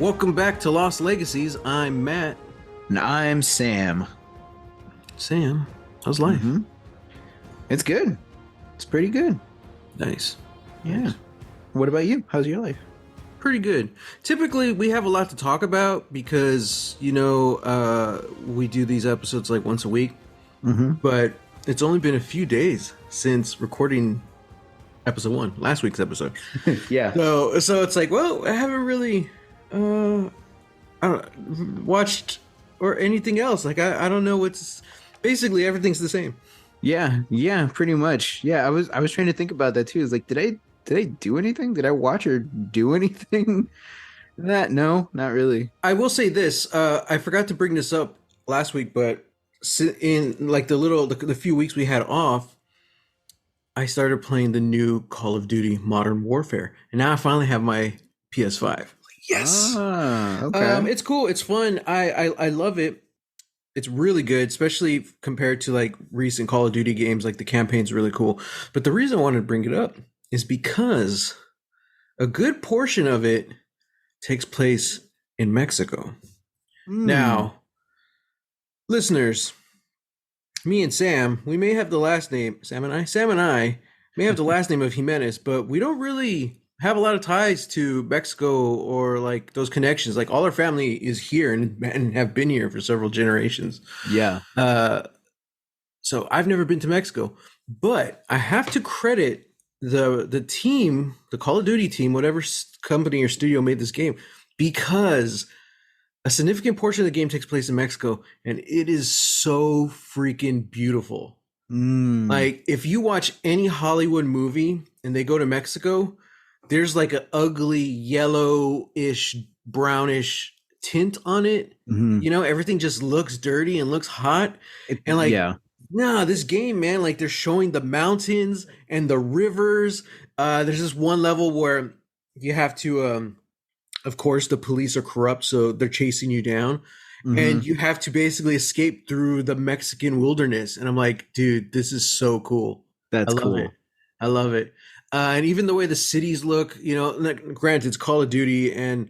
Welcome back to Lost Legacies. I'm Matt. And I'm Sam. Sam, how's life? It's good. It's pretty good. Nice. Yeah. Nice. What about you? How's your life? Pretty good. Typically, we have a lot to talk about because, we do these episodes like once a week. But it's only been a few days since recording episode 1, last week's episode. Yeah. So it's like, well, I haven't really I don't watched or anything else. Like I don't know what's basically everything's the same. Yeah, pretty much. Yeah, I was trying to think about that too. It's like, did I do anything? Did I watch or do anything? No, not really. I will say this. I forgot to bring this up last week, but in like the few weeks we had off, I started playing the new Call of Duty Modern Warfare, and now I finally have my PS5. Yes. Okay. It's cool. It's fun. I love it. It's really good, especially compared to like recent Call of Duty games. Like the campaign's really cool. But the reason I wanted to bring it up is because a good portion of it takes place in Mexico. Now, listeners, me and Sam, we may have the last name, Sam and I may have the last name of Jimenez, but we don't really have a lot of ties to Mexico or like those connections. Like all our family is here and have been here for several generations. Yeah. So I've never been to Mexico, but I have to credit the team, the Call of Duty team, whatever company or studio made this game, because a significant portion of the game takes place in Mexico, and it is so freaking beautiful. Like if you watch any Hollywood movie and they go to Mexico, there's like an ugly yellowish, brownish tint on it. You know, everything just looks dirty and looks hot. And like, no, this game, man, like they're showing the mountains and the rivers. There's this one level where you have to, of course, the police are corrupt, so they're chasing you down. And you have to basically escape through the Mexican wilderness. And I'm like, dude, this is so cool. That's cool. It. I love it. And even the way the cities look, you know, like, granted, it's Call of Duty and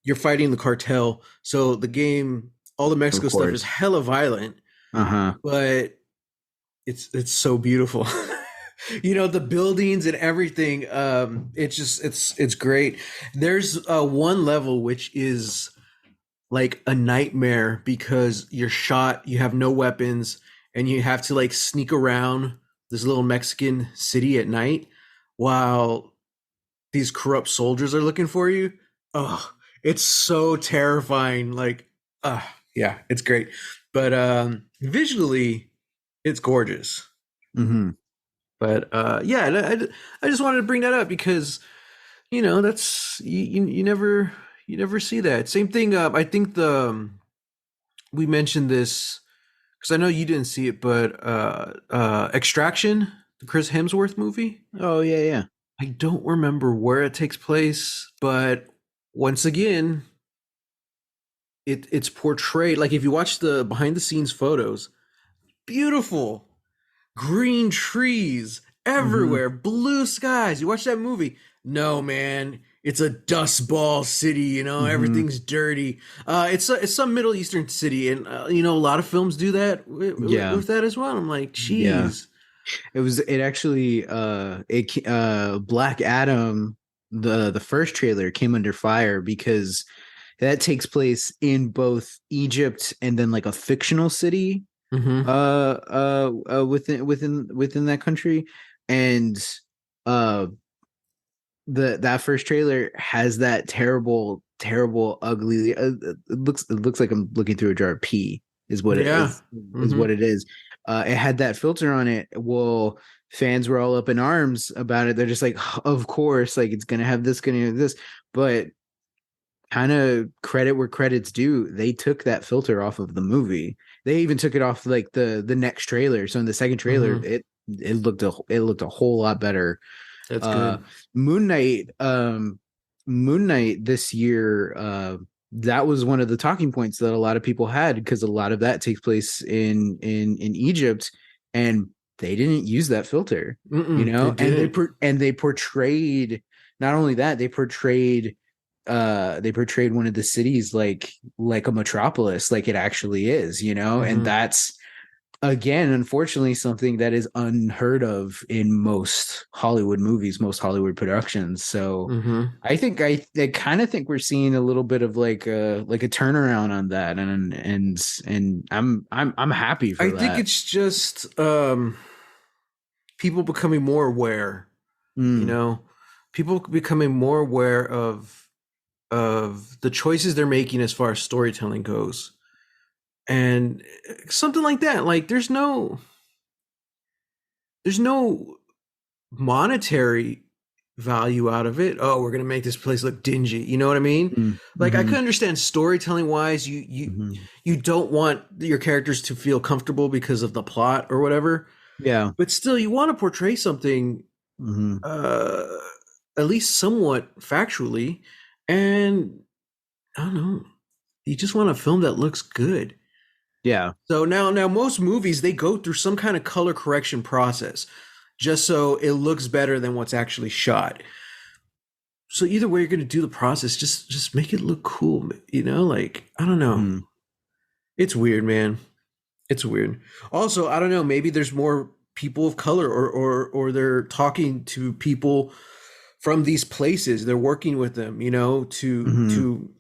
you're fighting the cartel. So the game, all the Mexico stuff is hella violent. But it's so beautiful. You know, the buildings and everything. It's great. There's one level which is like a nightmare because you're shot, you have no weapons, and you have to like sneak around this little Mexican city at night while these corrupt soldiers are looking for you. Oh, it's so terrifying. Like, yeah, it's great. But visually, it's gorgeous. But yeah, I just wanted to bring that up because, you know, that's you never see that. Same thing. I think we mentioned this because I know you didn't see it, but Extraction, the Chris Hemsworth movie. Oh yeah. I don't remember where it takes place, but once again, it's portrayed like if you watch the behind the scenes photos, beautiful green trees everywhere, blue skies. You watch that movie. No, man, it's a dust ball city. You know, everything's dirty. It's some Middle Eastern city, and you know, a lot of films do that with that as well. I'm like, geez. Yeah. It actually Black Adam, the first trailer came under fire because that takes place in both Egypt and then like a fictional city within that country. And that first trailer has that terrible ugly it looks like I'm looking through a jar of pee is what it is. What it is. It had that filter on it. Well, fans were all up in arms about it. They're just like, of course, like it's gonna have this, but kind of credit where credit's due. They took that filter off of the movie. They even took it off like the next trailer. So in the second trailer, it looked a whole lot better. That's good. Moon Knight this year, that was one of the talking points that a lot of people had because a lot of that takes place in Egypt, and they didn't use that filter, you know, and they portrayed not only that, they portrayed they portrayed one of the cities like a metropolis, like it actually is, you know, and that's again, unfortunately, something that is unheard of in most Hollywood movies, most Hollywood productions. So I kind of think we're seeing a little bit of like a turnaround on that, and I'm happy I for think that. it's just people becoming more aware, you Mm, know, people becoming more aware of the choices they're making as far as storytelling goes. And something like that, like there's no monetary value out of it. Oh, we're gonna make this place look dingy. You know what I mean? Like I mm-hmm, could understand storytelling wise, you don't want your characters to feel comfortable because of the plot or whatever, yeah. but still, you want to portray something Mm-hmm, uh, at least somewhat factually, and I don't know. You just want a film that looks good. yeah. So now most movies they go through some kind of color correction process just so it looks better than what's actually shot. So either way you're going to do the process, just make it look cool, you know? Like, I don't know. Mm-hmm, It's weird, man. It's weird. Also, I don't know, maybe there's more people of color or they're talking to people from these places. They're working with them, you know, mm-hmm, to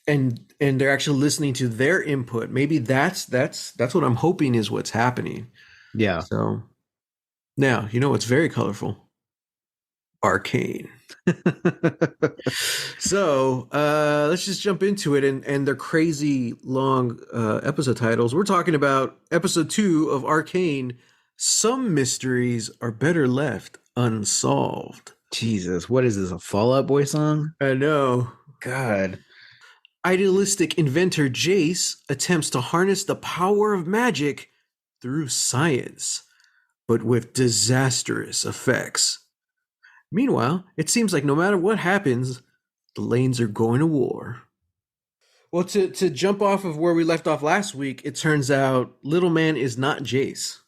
and they're actually listening to their input. Maybe that's what I'm hoping is what's happening. yeah. So now, you know what's very colorful? Arcane. So let's just jump into it and their crazy long episode titles. We're talking about episode 2 of Arcane. Some mysteries are better left unsolved. Jesus, what is this? A Fall Out Boy song? I know. God. Idealistic inventor Jayce attempts to harness the power of magic through science, but with disastrous effects. Meanwhile, it seems like no matter what happens, the lanes are going to war. Well, to jump off of where we left off last week, it turns out Little Man is not Jayce.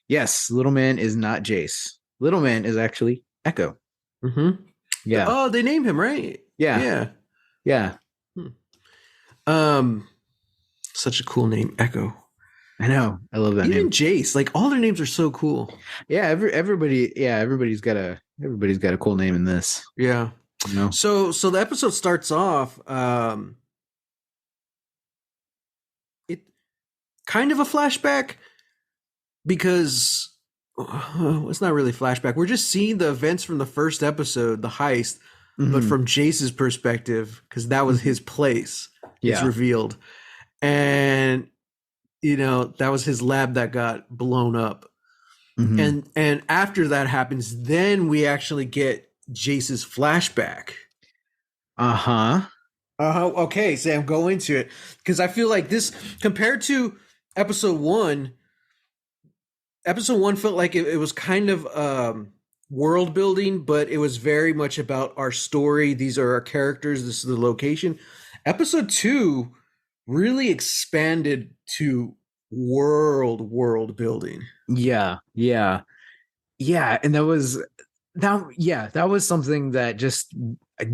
Yes, Little Man is not Jayce. Little Man is actually Echo. Mm-hmm. Yeah. Oh, they named him right. Yeah. Yeah. Yeah. Hmm. Um, such a cool name, Echo. I know. I love that Even name. Jayce, like all their names are so cool. Yeah, everybody, yeah, everybody's got a cool name in this, Yeah. you know. So the episode starts off. It kind of a flashback because it's not really flashback. We're just seeing the events from the first episode, the heist, but Mm-hmm. from Jayce's perspective because that was Mm-hmm. his place. It's Yeah. revealed, and you know that was his lab that got blown up. Mm-hmm. And after that happens, then we actually get Jayce's flashback. Uh-huh. Okay, Sam, go into it because I feel like this compared to episode one. Episode one felt like it was kind of world building, but it was very much about our story. These are our characters. This is the location. Episode two really expanded to world building. Yeah. Yeah. Yeah. And that was something that just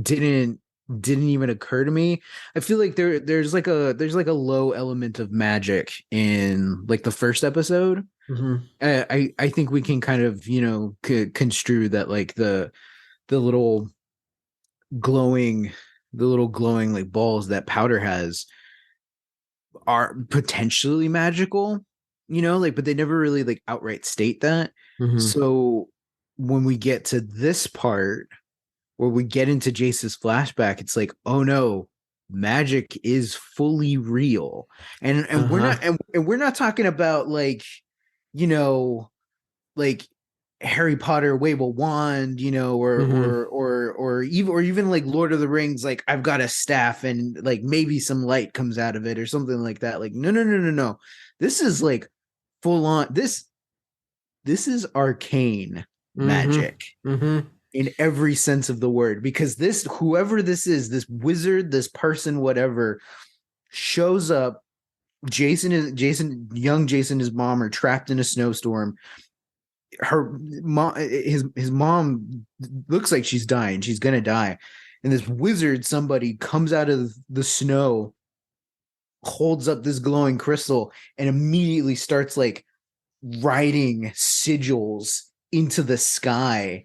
didn't even occur to me. I feel like there's like a low element of magic in like the first episode. Mm-hmm. I think we can kind of construe that like the little glowing the little glowing like balls that powder has are potentially magical, like, but they never really like outright state that. Mm-hmm. So when we get to this part where we get into Jayce's flashback, it's like, oh no, magic is fully real. And we're Uh-huh. not and we're not talking about like, you know, like Harry Potter wave a wand, Mm-hmm. or even like Lord of the Rings, like I've got a staff and like maybe some light comes out of it or something like that. Like no, no, no, no, no. This is like full on. This is arcane Mm-hmm. magic Mm-hmm. in every sense of the word, because this whoever this is, this wizard, this person, whatever, shows up. Young Jason, his mom are trapped in a snowstorm. Her mom, his mom looks like she's dying. She's gonna die, and this wizard, somebody comes out of the snow, holds up this glowing crystal, and immediately starts like writing sigils into the sky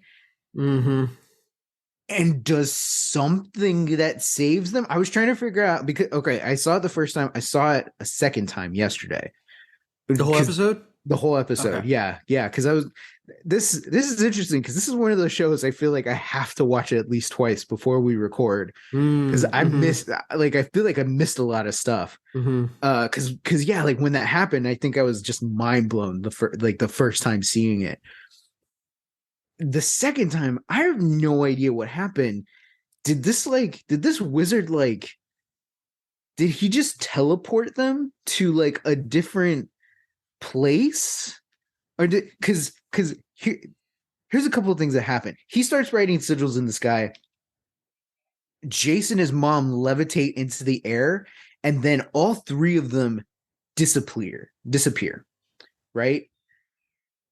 Mm-hmm. and does something that saves them. I was trying to figure out because okay, I saw it the first time. I saw it a second time yesterday. The whole episode? The whole episode. Okay. Yeah. Yeah. Cause I was this is interesting because this is one of those shows I feel like I have to watch it at least twice before we record. Because I missed I feel like I missed a lot of stuff. Mm-hmm. Cause yeah, like when that happened, I think I was just mind blown the first time seeing it. The second time, I have no idea what happened. Did this wizard like did he just teleport them to like a different place? Or did because here's a couple of things that happen. He starts writing sigils in the sky. Jayce and his mom levitate into the air, and then all three of them disappear, right?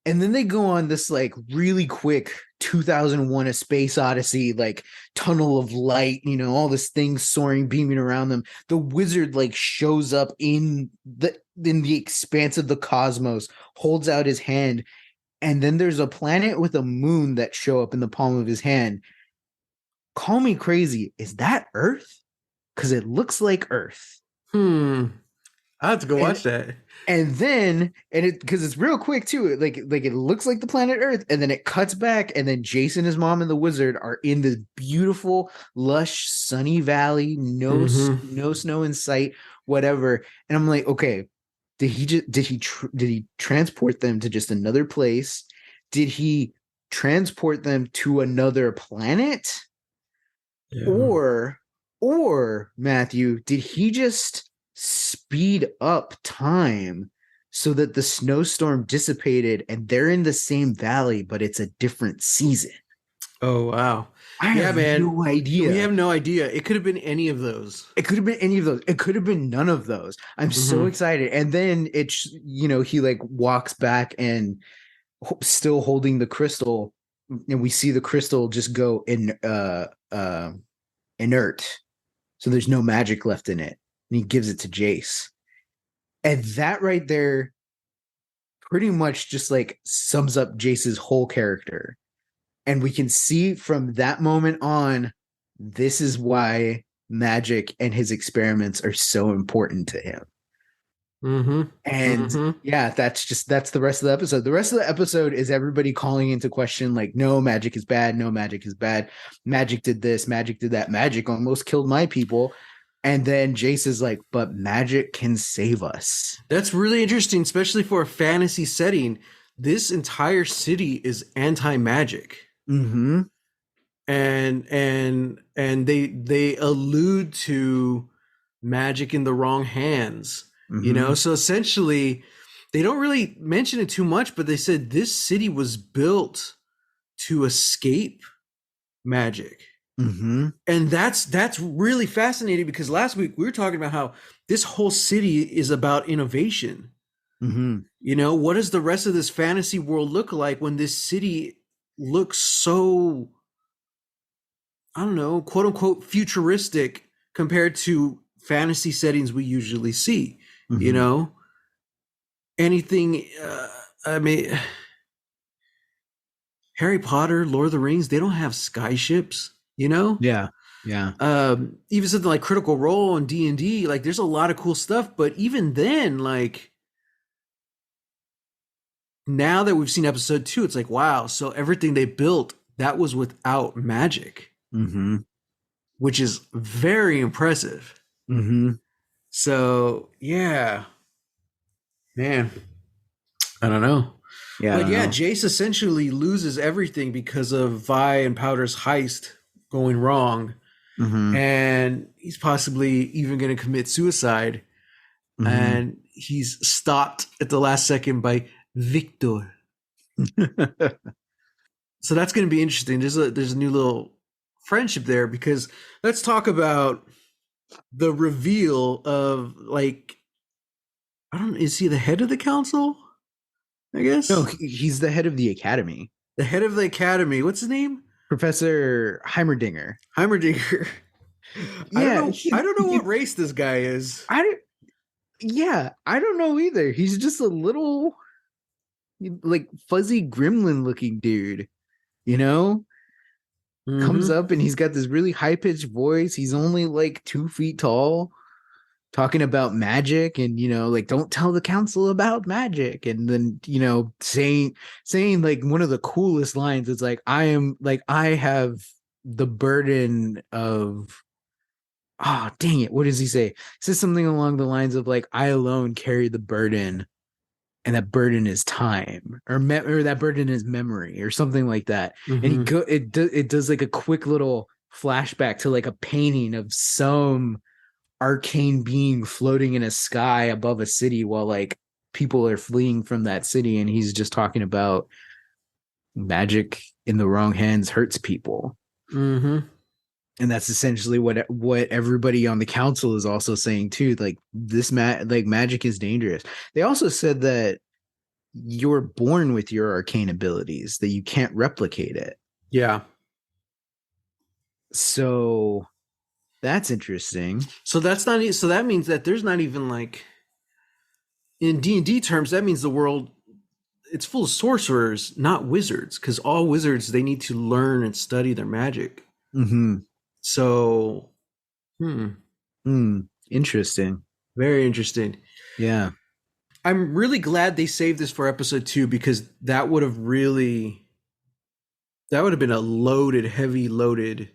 And then they go on this like really quick 2001 A Space Odyssey, like tunnel of light, all this thing soaring, beaming around them. The wizard like shows up in the expanse of the cosmos, holds out his hand, and then there's a planet with a moon that show up in the palm of his hand. Call me crazy. Is that Earth? Because it looks like Earth. I have to go watch that. And then, because it's real quick too, like it looks like the planet Earth, and then it cuts back, and then Jason, his mom, and the wizard are in this beautiful, lush, sunny valley, no snow in sight, whatever. And I'm like, okay, did he transport them to just another place? Did he transport them to another planet? Yeah. Or Matthew, did he just speed up time so that the snowstorm dissipated and they're in the same valley, but it's a different season? Oh, wow. I have no idea. We have no idea. It could have been any of those. It could have been any of those. It could have been none of those. I'm so excited. And then it's, he like walks back and still holding the crystal, and we see the crystal just go inert. So there's no magic left in it. And he gives it to Jayce. And that right there pretty much just like sums up Jayce's whole character. And we can see from that moment on, this is why magic and his experiments are so important to him. And yeah, that's the rest of the episode. The rest of the episode is everybody calling into question, like, no, magic is bad. No, magic is bad. Magic did this. Magic did that. Magic almost killed my people. And then Jayce is like, but magic can save us. That's really interesting, especially for a fantasy setting. This entire city is anti-magic. And they allude to magic in the wrong hands. So essentially they don't really mention it too much, but they said this city was built to escape magic. And that's really fascinating, because last week we were talking about how this whole city is about innovation. What does the rest of this fantasy world look like when this city looks so, I don't know, quote unquote futuristic compared to fantasy settings we usually see? Anything, I mean, Harry Potter, Lord of the Rings, they don't have skyships, Yeah. Even something like Critical Role and D&D, like there's a lot of cool stuff, but even then, like now that we've seen episode 2, it's like, wow, so everything they built, that was without magic, which is very impressive. So yeah, man, I don't know. Yeah, but yeah, Jayce essentially loses everything because of Vi and Powder's heist going wrong, and he's possibly even going to commit suicide, and he's stopped at the last second by Victor. So that's going to be interesting. There's a new little friendship there, because let's talk about the reveal of, like, I don't know, is he the head of the council? I guess. No, he's the head of the academy. The head of the academy. What's his name? Professor Heimerdinger. Heimerdinger. Yeah, I don't know what race this guy is. I don't. Yeah, I don't know either. He's just a little like fuzzy gremlin looking dude. You know, comes Mm-hmm. up and he's got this really high pitched voice. He's only like 2 feet tall, talking about magic and like don't tell the council about magic, and then saying like one of the coolest lines is like I have the burden of, oh dang it, what does he say? He says something along the lines of like, I alone carry the burden, and that burden is time, or that burden is memory, or something like that. And Mm-hmm. it does like a quick little flashback to like a painting of some arcane being floating in a sky above a city while like people are fleeing from that city, and he's just talking about magic in the wrong hands hurts people. Mm-hmm. And that's essentially what everybody on the council is also saying too. Like like magic is dangerous. They also said that you're born with your arcane abilities, that you can't replicate it. Yeah. So that's interesting. So that's not. So that means that there's not even like in D&D terms. That means the world it's full of sorcerers, not wizards, because all wizards they need to learn and study their magic. Mm-hmm. So, Interesting. very interesting. Yeah. I'm really glad they saved this for episode 2 because that would have been a loaded, heavy loaded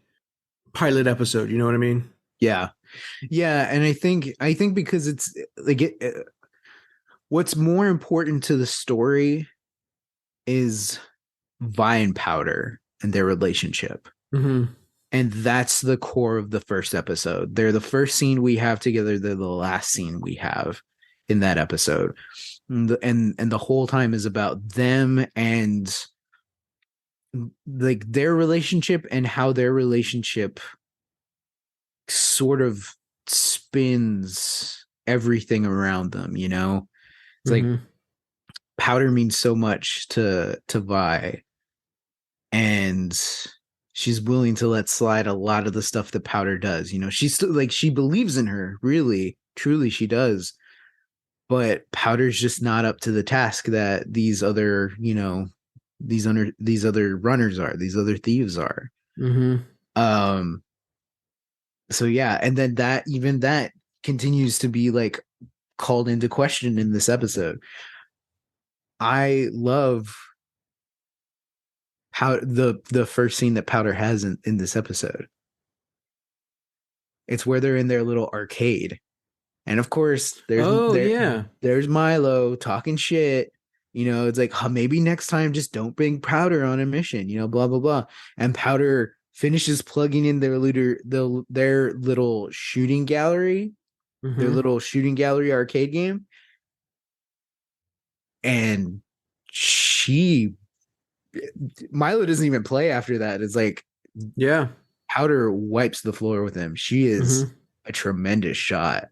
pilot episode. You know what I mean? Yeah. Yeah, and I think because it's like what's more important to the story is Vi and Powder and their relationship. Mm-hmm. And that's the core of the first episode. They're the first scene we have together, they're the last scene we have in that episode. And the whole time is about them and like their relationship and how their relationship sort of spins everything around them. It's like Mm-hmm. Powder means so much to Vi, and she's willing to let slide a lot of the stuff that Powder does. She's still like, she believes in her, really truly she does, but Powder's just not up to the task that these other these other runners are, these other thieves are. Mm-hmm. um so yeah, and then that continues to be like called into question in this episode. I love how the first scene that Powder has in this episode. It's where they're in their little arcade, and of course Oh yeah. there's Milo talking shit. It's like, oh, maybe next time just don't bring Powder on a mission. Blah blah blah. And Powder finishes plugging in their little shooting gallery, their Mm-hmm. little shooting gallery arcade game, and she Milo doesn't even play after that. It's like Yeah. Powder wipes the floor with him. She is Mm-hmm. a tremendous shot.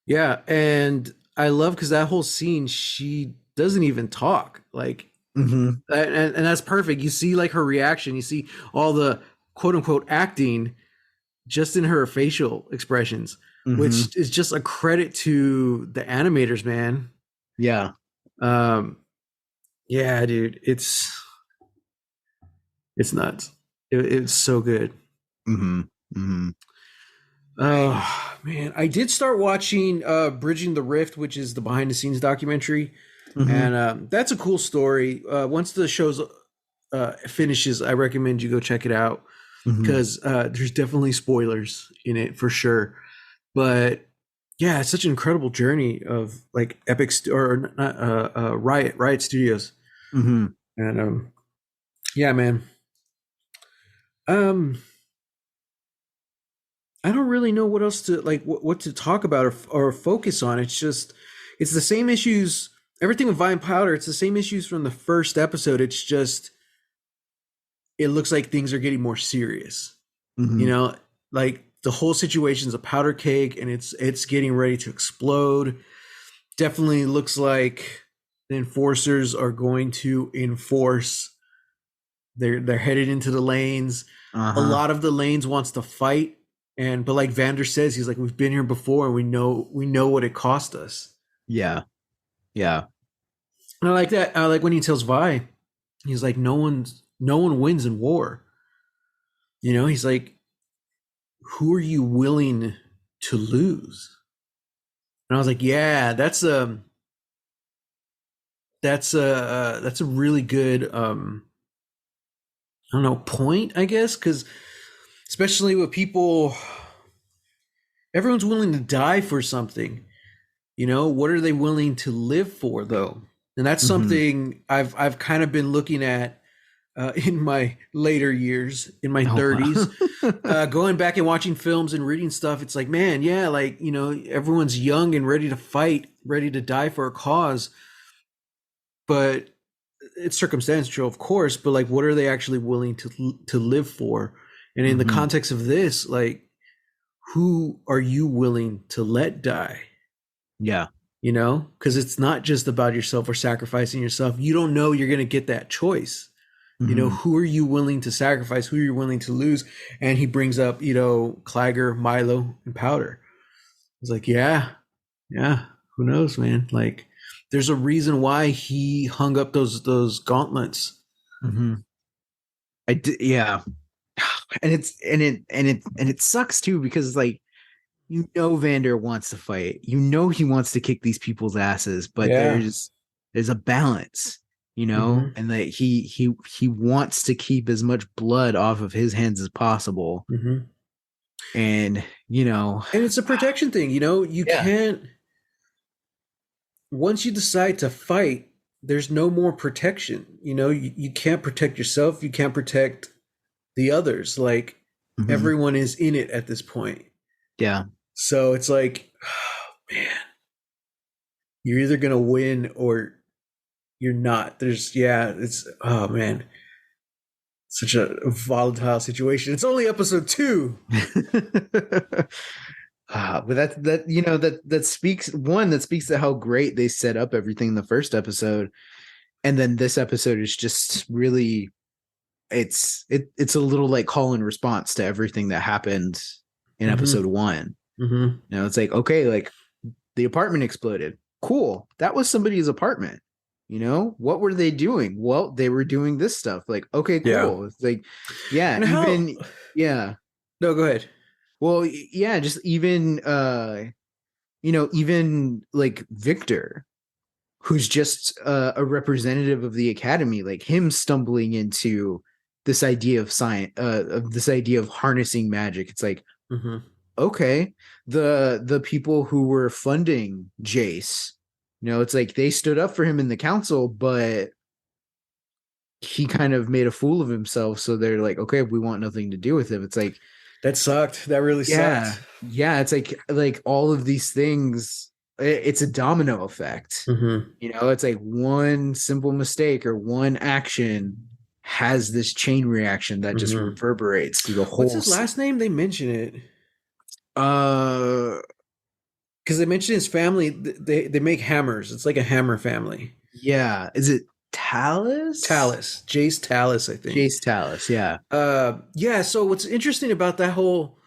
Yeah, and I love because that whole scene, she doesn't even talk. Like, Mm-hmm. and that's perfect. You see like her reaction. You see all the quote unquote acting just in her facial expressions, Mm-hmm. which is just a credit to the animators, man. Yeah. Um, yeah, dude, it's nuts. It's so good. Mm-hmm. Mm-hmm. Oh man, I did start watching Bridging the Rift, which is the behind the scenes documentary, Mm-hmm. and that's a cool story. Once the show's finishes, I recommend you go check it out Mm-hmm. because there's definitely spoilers in it for sure. But yeah, it's such an incredible journey of like or not Riot Studios, Mm-hmm. and yeah, man. Um, I don't really know what else to like what to talk about or focus on. It's just it's the same issues. Everything with Vine Powder, it's the same issues from the first episode. It's just it looks like things are getting more serious. You Mm-hmm. know, like the whole situation's a powder cake and it's getting ready to explode. Definitely looks like the enforcers are going to enforce They're headed into the lanes. A Uh-huh. lot of the lanes wants to fight, but like Vander says, he's like, we've been here before, and we know what it cost us. Yeah. Yeah. And I like that. I like when he tells Vi, he's like, no one wins in war. He's like, who are you willing to lose? And I was like, yeah, that's a really good I don't know, point, I guess, because especially with people, everyone's willing to die for something. What are they willing to live for, though? And that's Hmm. something I've kind of been looking at in my later years, in my Oh, 30s, wow. going back and watching films and reading stuff. It's like, man, yeah, like everyone's young and ready to fight, ready to die for a cause, but it's circumstantial, of course. But like, what are they actually willing to live for? And in the Hmm. context of this, like, who are you willing to let die? Yeah. Because it's not just about yourself or sacrificing yourself. You don't know you're going to get that choice. Hmm. Who are you willing to sacrifice? Who are you willing to lose? And he brings up, Clagger, Milo, and Powder. It's like, yeah, yeah. Who knows, man? Like, there's a reason why he hung up those gauntlets. Hmm. Yeah. And it sucks too because like Vander wants to fight. He wants to kick these people's asses, but Yeah. there's a balance, Mm-hmm. and that he wants to keep as much blood off of his hands as possible. Mm-hmm. And And it's a protection thing. You yeah. can't, once you decide to fight, there's no more protection. You can't protect yourself. You can't protect the others. Like, Hmm. everyone is in it at this point. Yeah. So it's like, oh, man, you're either going to win or you're not. It's, oh, man, such a volatile situation. It's only episode 2. But that speaks to how great they set up everything in the first episode, and then this episode is just really it's a little like call and response to everything that happened in episode Mm-hmm. one. Mm-hmm. It's like, okay, like the apartment exploded. Cool. That was somebody's apartment. What were they doing? Well, they were doing this stuff. Like, okay, Yeah. cool. It's like, yeah, And how, yeah. no, go ahead. Well, yeah, just even like Victor, who's just a representative of the academy, like him stumbling into this idea of science, of this idea of harnessing magic. It's like, Mm-hmm. okay, the people who were funding Jayce, it's like they stood up for him in the council, but he kind of made a fool of himself. So they're like, okay, we want nothing to do with him. It's like, That sucked. That really yeah, sucked. yeah. It's like all of these things. It's a domino effect. Mm-hmm. It's like one simple mistake or one action has this chain reaction that just Mm-hmm. reverberates through the What's whole his last name? They mention it uh because they mention his family. They make hammers. It's like a hammer family. yeah. Is it Talus? Talus, Jayce Talus, I think. Jayce Talus, yeah. Yeah. So what's interesting about that whole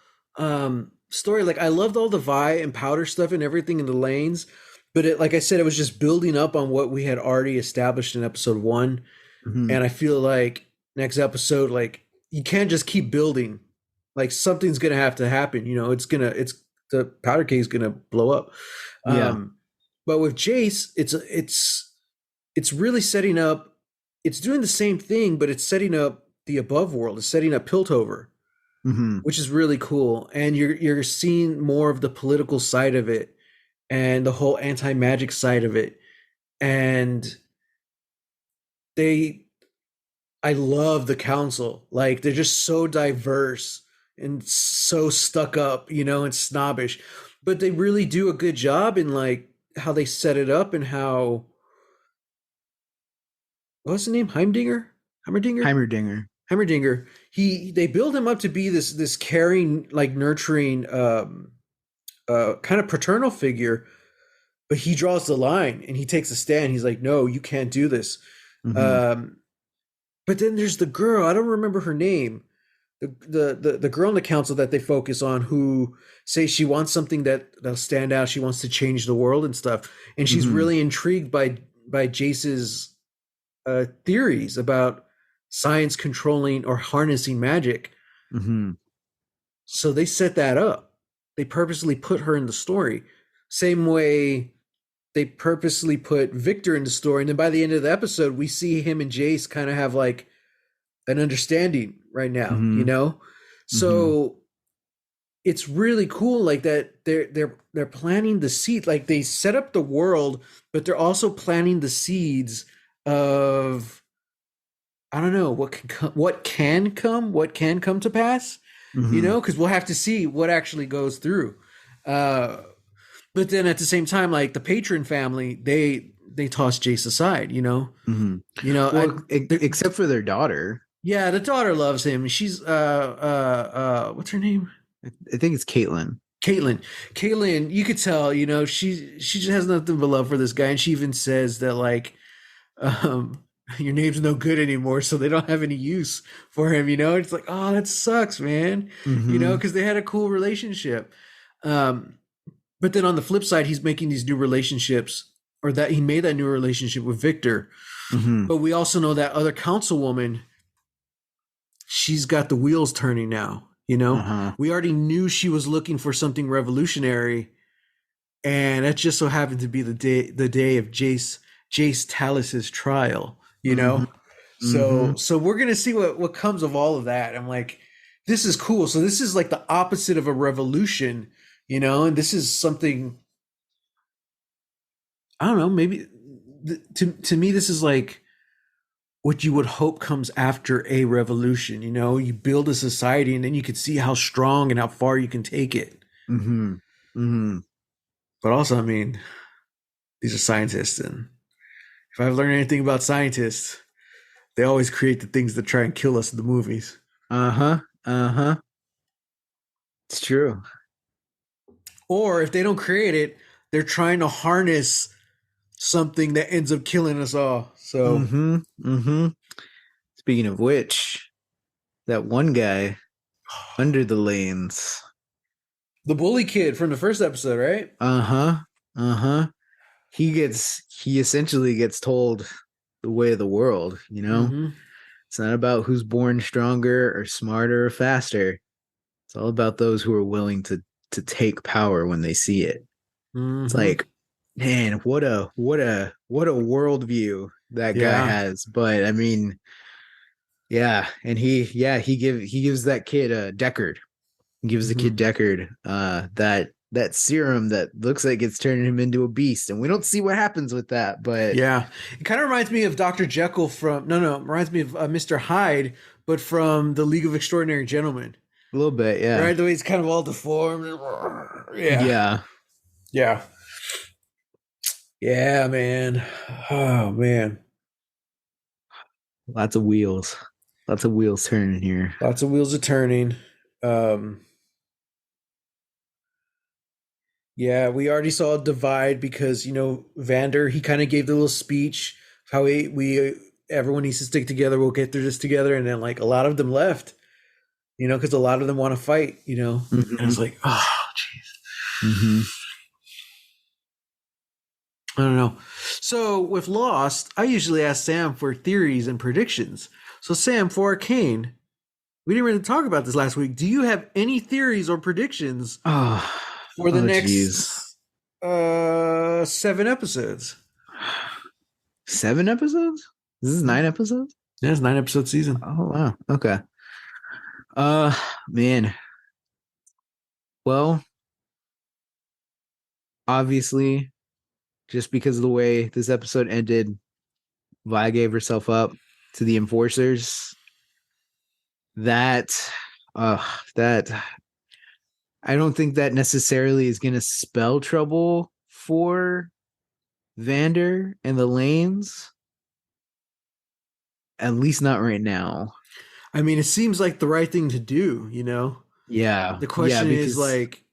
story? Like, I loved all the Vi and Powder stuff and everything in the lanes, but like I said, it was just building up on what we had already established in episode 1, Hmm. and I feel like next episode, like, you can't just keep building. Like, something's gonna have to happen. It's the powder keg is gonna blow up. Yeah. But with Jayce, it's really setting up. It's doing the same thing, but it's setting up the above world. It's setting up Piltover, Hmm. which is really cool. And you're seeing more of the political side of it and the whole anti magic side of it. And they I love the council. Like, they're just so diverse and so stuck up, and snobbish. But they really do a good job in, like, how they set it up and how, what's the name? Heimdinger? Heimerdinger? Heimerdinger. Heimerdinger. They build him up to be this caring, like, nurturing, kind of paternal figure, but he draws the line and he takes a stand. He's like, no, you can't do this. Hmm. Um But then there's the girl. I don't remember her name. The girl in the council that they focus on, who says she wants something that'll stand out. She wants to change the world and stuff, and she's Mm-hmm. really intrigued by Jayce's theories about science controlling or harnessing magic. Mm-hmm. So they set that up. They purposely put her in the story. Same way they purposely put Victor in the story. And then by the end of the episode, we see him and Jayce kind of have like an understanding right now, you Mm-hmm. know? Mm-hmm. So it's really cool like that they're planting the seed, like they set up the world, but they're also planting the seeds of, I don't know, what can come to pass, you Mm-hmm. know, because we'll have to see what actually goes through. Uh, but then at the same time, like the patron family, they toss Jace aside, you know. Mm-hmm. You know, Well, except for their daughter. yeah, the daughter loves him. She's what's her name? I think it's Caitlin. Caitlin. Caitlin, you could tell, you know, she just has nothing but love for this guy, and she even says that like, um, your name's no good anymore, so they don't have any use for him. You know, it's like, oh, that sucks, man. You know, Mm-hmm. because they had a cool relationship. Um, but then on the flip side, he's making these new relationships, or that he made that new relationship with Victor. Mm-hmm. But we also know that other councilwoman, she's got the wheels turning now. You know, Uh-huh. we already knew she was looking for something revolutionary, and that just so happened to be the day of Jayce Talus's trial. You Mm-hmm. know, Mm-hmm. so we're gonna see what comes of all of that. I'm like, this is cool. So this is like the opposite of a revolution, you know, and this is something, I don't know, maybe to me this is like what you would hope comes after a revolution. You know, you build a society and then you can see how strong and how far you can take it. Mm-hmm. Mm-hmm. But also, I mean, these are scientists, and if I've learned anything about scientists, they always create the things that try and kill us in the movies. Uh-huh. Uh-huh. It's true. Or if they don't create it, they're trying to harness something that ends up killing us all. So Mm-hmm. Mm-hmm. Speaking of which, that one guy under the lanes. the bully kid from the first episode, right? Uh-huh. Uh-huh. He essentially gets told the way of the world, you know? Mm-hmm. It's not about who's born stronger or smarter or faster. It's all about those who are willing to take power when they see it. It's Mm-hmm. like, man, what a worldview that guy Yeah. has. But I mean, yeah, and he gives that kid a Deckard. He gives the kid Mm-hmm. Deckard that serum that looks like it's turning him into a beast, and we don't see what happens with that. But Yeah. It kind of reminds me of Dr. Jekyll from, no, it reminds me of Mr. Hyde, but from the League of Extraordinary Gentlemen. a little bit, yeah, Right? The way he's kind of all deformed. Yeah. yeah, Yeah. Yeah, man. Oh, man. lots of wheels turning here. Lots of wheels are turning. Um, yeah, we already saw a divide because, you know, Vander, he kind of gave the little speech how we everyone needs to stick together. We'll get through this together. And then, like, a lot of them left, you know, because a lot of them want to fight, you know. And I Mm-hmm, was like, oh, jeez. mm-hmm. I don't know. So with Lost, I usually ask Sam for theories and predictions. So, Sam, for Arcane, we didn't really talk about this last week. Do you have any theories or predictions Oh, for the oh, geez. next 7 episodes? 7 episodes? This is 9 episodes? Yeah, it's 9 episode season. Oh wow. Okay. Man. Well, obviously, just because of the way this episode ended, Vi gave herself up to the enforcers. That that I don't think that necessarily is gonna spell trouble for Vander and the lanes. At least not right now. I mean, it seems like the right thing to do, you know? Yeah. The Yeah, question is because like,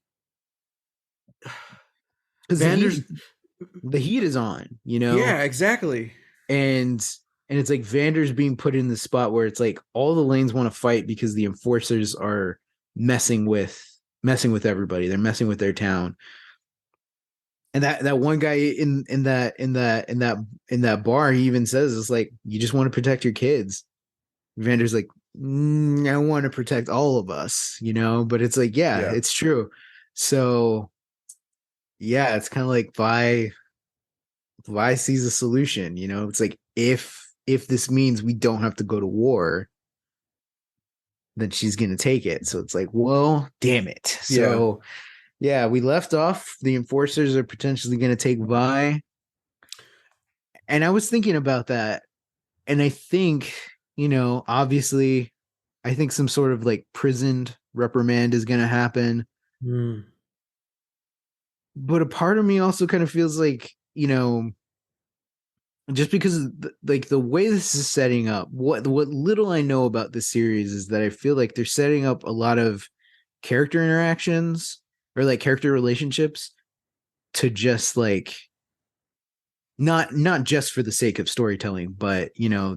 the Vander's, heat is on, you know, yeah, exactly. and and it's like Vander's being put in the spot where it's like all the lanes want to fight because the enforcers are messing with everybody. They're messing with their town. And that one guy in that bar, he even says, it's like, you just want to protect your kids. Vander's like, I want to protect all of us, but it's like, yeah, it's true. So yeah, it's kind of like Vi sees a solution, it's like, if this means we don't have to go to war, then she's gonna take it. So it's like, well, damn it. So yeah, we left off. The enforcers are potentially going to take Vi. And I was thinking about that. And I think, obviously, I think some sort of like prisoned reprimand is going to happen. Mm. But a part of me also kind of feels like, just because of the way this is setting up, what little I know about this series is that I feel like they're setting up a lot of character interactions or like character relationships to just like not just for the sake of storytelling, but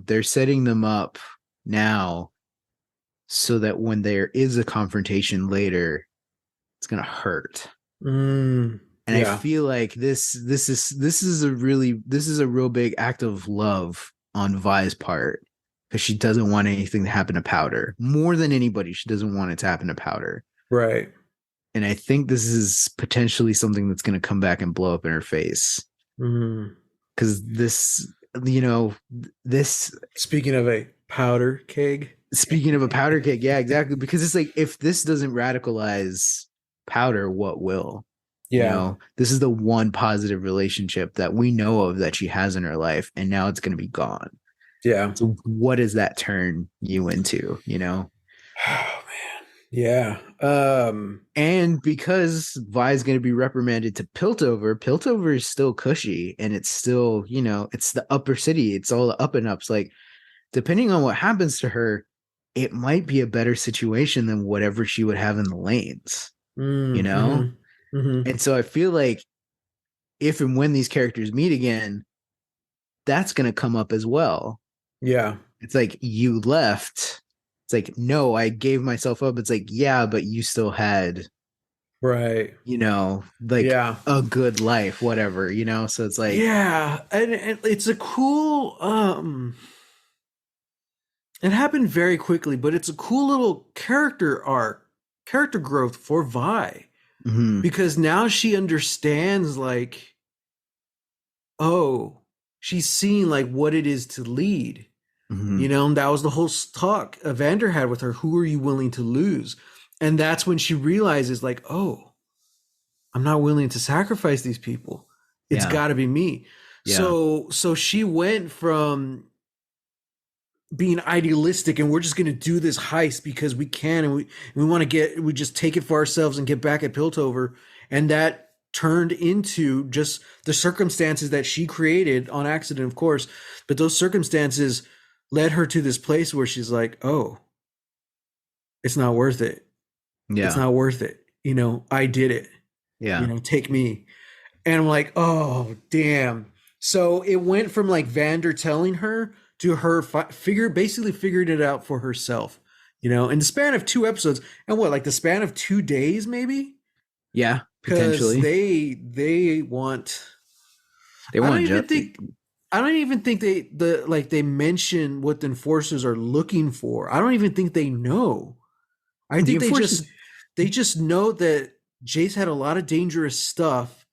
they're setting them up now so that when there is a confrontation later, it's gonna hurt. And I feel like this is a real big act of love on Vi's part, because she doesn't want anything to happen to Powder. More than anybody, she doesn't want it to happen to Powder. Right. And I think this is potentially something that's going to come back and blow up in her face. Because this. Speaking of a powder keg. Yeah, exactly. Because it's like, if this doesn't radicalize Powder, what will? Yeah. This is the one positive relationship that we know of that she has in her life, and now it's going to be gone. Yeah. So what does that turn you into? Oh man. Yeah. And because Vi's going to be reprimanded to Piltover is still cushy, and it's still, it's the upper city. It's all the up and ups. Like, depending on what happens to her, it might be a better situation than whatever she would have in the lanes, And so I feel like if and when these characters meet again, that's going to come up as well. Yeah. It's like, you left. It's like, no, I gave myself up. It's like, yeah, but you still had, right, a good life, whatever, so it's like, yeah. And it's a cool, it happened very quickly, but it's a cool little character growth for Vi, because now she understands, like, oh, she's seeing like what it is to lead. And that was the whole talk Evander had with her. Who are you willing to lose? And that's when she realizes, like, oh, I'm not willing to sacrifice these people. It's got to be me. Yeah. So she went from being idealistic and we're just going to do this heist because we can, and we want to we just take it for ourselves and get back at Piltover. And that turned into just the circumstances that she created on accident, of course. But those circumstances led her to this place where she's like, oh, it's not worth it. Yeah. It's not worth it. I did it. Yeah. Take me. And I'm like, oh, damn. So it went from like Vander telling her to her basically figured it out for herself, in the span of 2 episodes. And what, like the span of 2 days, maybe? Yeah, potentially. They want I don't even think they mention what the enforcers are looking for. I don't even think they know. I think they just know that Jayce had a lot of dangerous stuff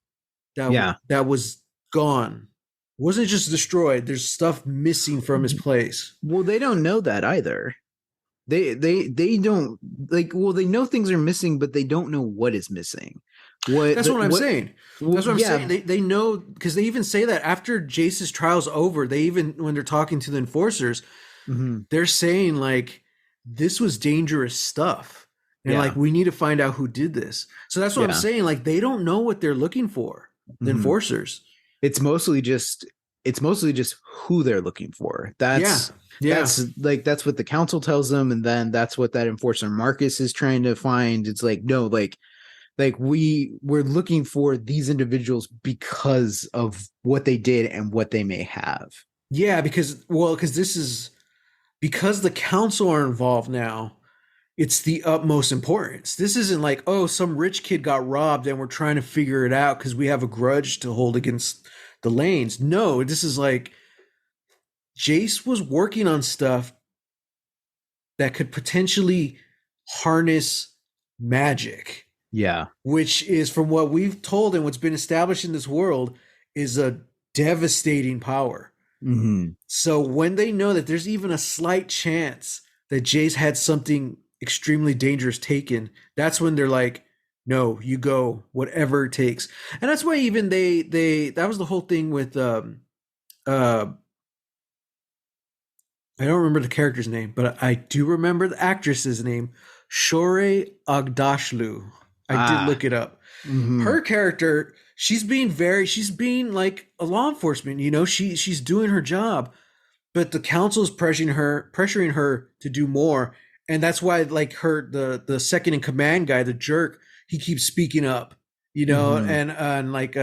that was gone. It wasn't just destroyed. There's stuff missing from his place. Well, they don't know that either. They don't they know things are missing, but they don't know what is missing. That's what I'm saying. That's what I'm saying. They know, because they even say that after Jayce's trial's over, when they're talking to the enforcers, they're saying like, this was dangerous stuff. And like, we need to find out who did this. So that's what I'm saying. Like, they don't know what they're looking for, the enforcers. It's mostly just who they're looking for. That's what the council tells them. And then that's what that enforcer Marcus is trying to find. It's like, no, like we're looking for these individuals because of what they did and what they may have. Yeah, because this is because the council are involved now. It's the utmost importance. This isn't like, oh, some rich kid got robbed and we're trying to figure it out because we have a grudge to hold against the Lanes. No, this is like Jayce was working on stuff that could potentially harness magic, Yeah. which is from what we've told and what's been established in this world is a devastating power. Mm-hmm. So when they know that there's even a slight chance that Jayce had something extremely dangerous taken, that's when they're like, no, you go, whatever it takes. And that's why even they that was the whole thing with uh I don't remember the character's name, but I do remember the actress's name, Shore Agdashlu. I did Ah. look it up. Mm-hmm. Her character, she's being like a law enforcement, she's doing her job, but the council is pressuring her to do more, and that's why like the second in command guy, the jerk, he keeps speaking up, Mm-hmm. and like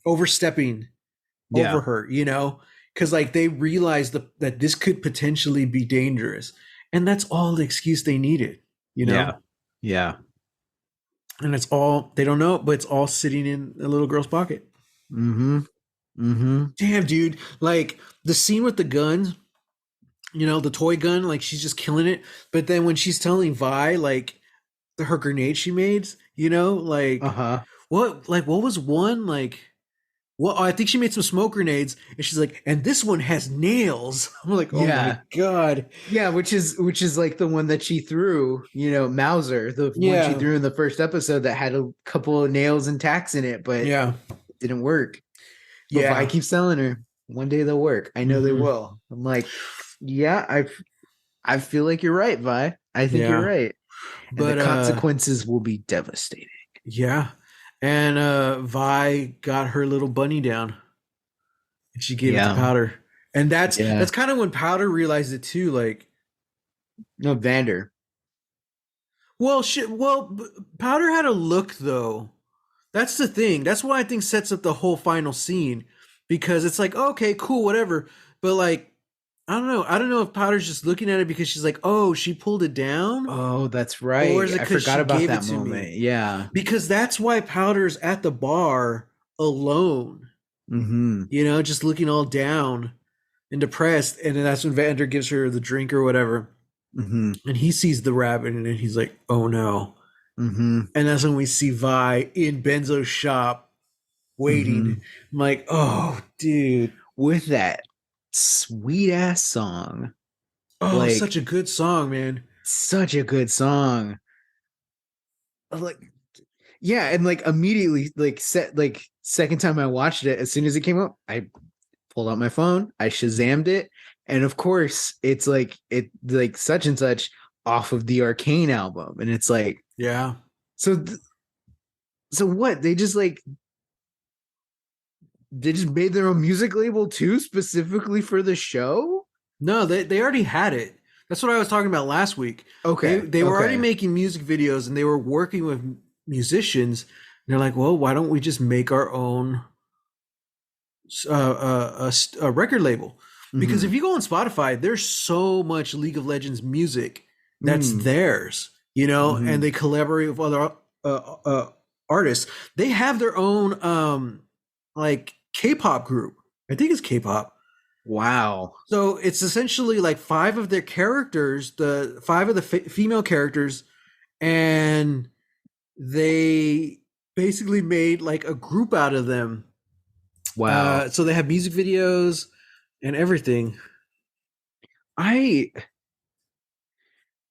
overstepping over Yeah. her, because like they realized that this could potentially be dangerous, and that's all the excuse they needed, you know, Yeah. Yeah. and it's all they don't know, but it's all sitting in a little girl's pocket. Mm-hmm. Mm-hmm. Damn, dude, like the scene with the guns, the toy gun, like she's just killing it. But then when she's telling Vi, like her grenade she made, like Uh-huh. what was one like? Well, I think she made some smoke grenades, and she's like, and this one has nails. I'm like, oh my Yeah. god, Yeah, which is like the one that she threw, Mauser, the one she yeah, threw in the first episode that had a couple of nails and tacks in it, but yeah, it didn't work. But Vi yeah. keeps telling her, one day they'll work. I know they Hmm. will. I'm like, yeah, I feel like you're right, Vi. I think you're Yeah, right. And the but consequences will be devastating. yeah, and Vi got her little bunny down, and she gave it to Yeah. Powder, and that's Yeah. that's kind of when Powder realized it too, like. No, Vander. Well, shit. Well, Powder had a look though. That's the thing. That's why I think sets up the whole final scene because it's like, okay, cool, whatever. But like, I don't know. I don't know if Powder's just looking at it because she's like, oh, she pulled it down, Oh, that's or right. is it I because forgot she about gave it that to moment. me? Yeah. Because that's why Powder's at the bar alone. Mm-hmm. Just looking all down and depressed, and then that's when Vander gives her the drink or whatever, Mm-hmm. and he sees the rabbit, and then he's like, oh no. Mm-hmm. And that's when we see Vi in Benzo's shop waiting. Mm-hmm. I'm like, oh, dude. With that sweet ass song. Oh, Like, such a good song, man. such a good song. Like, yeah, and like immediately, like set like second time I watched it, as soon as it came up, I pulled out my phone, I Shazammed it, and of course it's like it like such and such off of the Arcane album. And it's like, Yeah. so so what? They just made their own music label too, specifically for the show? No, they already had it. That's what I was talking about last week. They Okay. they were already Okay. making music videos and they were working with musicians. And they're like, well, why don't we just make our own a record label? Because Mm-hmm. if you go on Spotify, there's so much League of Legends music that's Mm. theirs, and Mm-hmm. they collaborate with other artists. They have their own like K-pop group. I think it's K-pop. Wow. So it's essentially like five of their characters, the five of the female characters, and they basically made like a group out of them. Wow. So they have music videos and everything. I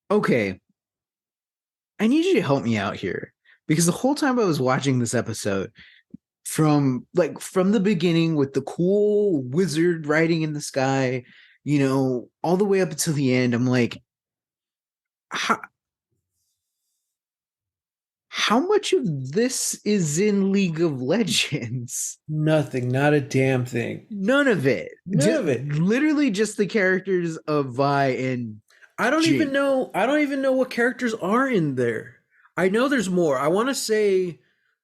okay. I need you to help me out here because the whole time I was watching this episode, from the beginning with the cool wizard riding in the sky, all the way up until the end, I'm like, how, how much of this is in League of Legends? Nothing, not a damn thing. None of it. None of it. Literally just the characters of Vi and I don't even Jake. know. I don't even know what characters are in there. I know there's more. I want to say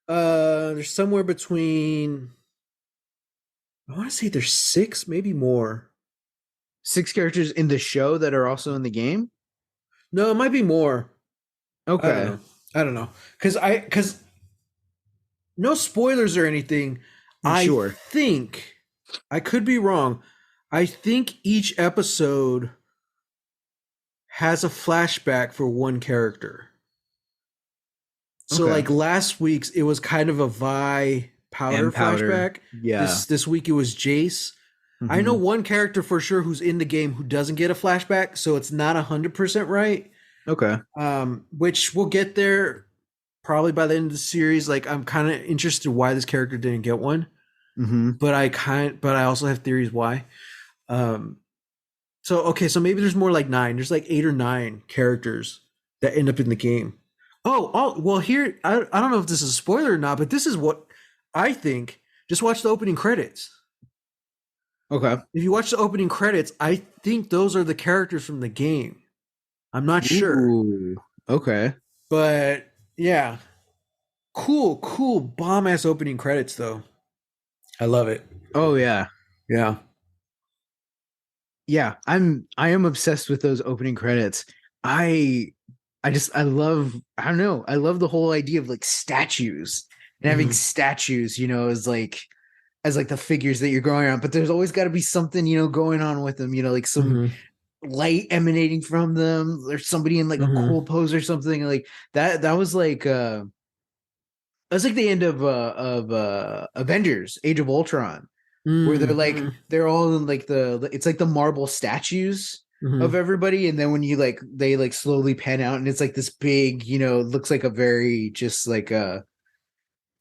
there's somewhere between I want to say there's 6, maybe more. 6 characters in the show that are also in the game? No, it might be more. I don't Okay. know. I don't know. Cuz no spoilers or anything. I Sure. think I could be wrong. I think each episode has a flashback for one character. So Okay. like last week's, it was kind of a Vi Powder M powder. flashback. Yeah. This week it was Jayce. I know Hmm. one character for sure who's in the game who doesn't get a flashback, so it's not 100% right. Okay. Which we'll get there probably by the end of the series. Like I'm kind of interested why this character didn't get one, Hmm. but I also have theories why. Um, so okay, so maybe there's more like 9. There's like 8 or 9 characters that end up in the game. Oh, well, here I don't know if this is a spoiler or not, but this is what I think. Just watch the opening credits. Okay. If you watch the opening credits, I think those are the characters from the game. I'm not sure, Ooh. Okay. but yeah, cool, bomb ass opening credits though. I love it. Oh yeah. Yeah. Yeah. I am obsessed with those opening credits. I I love, I don't know, I love the whole idea of like statues and having Mm-hmm. statues, as like the figures that you're going around, but there's always got to be something, going on with them, like some Mm-hmm. light emanating from them, or somebody in like a Mm-hmm. cool pose or something like that. That's like the end of Avengers Age of Ultron, where Mm-hmm. they're all in like it's like the marble statues of Mm-hmm. everybody, and then when you like they like slowly pan out and it's like this big, looks like a very just like a,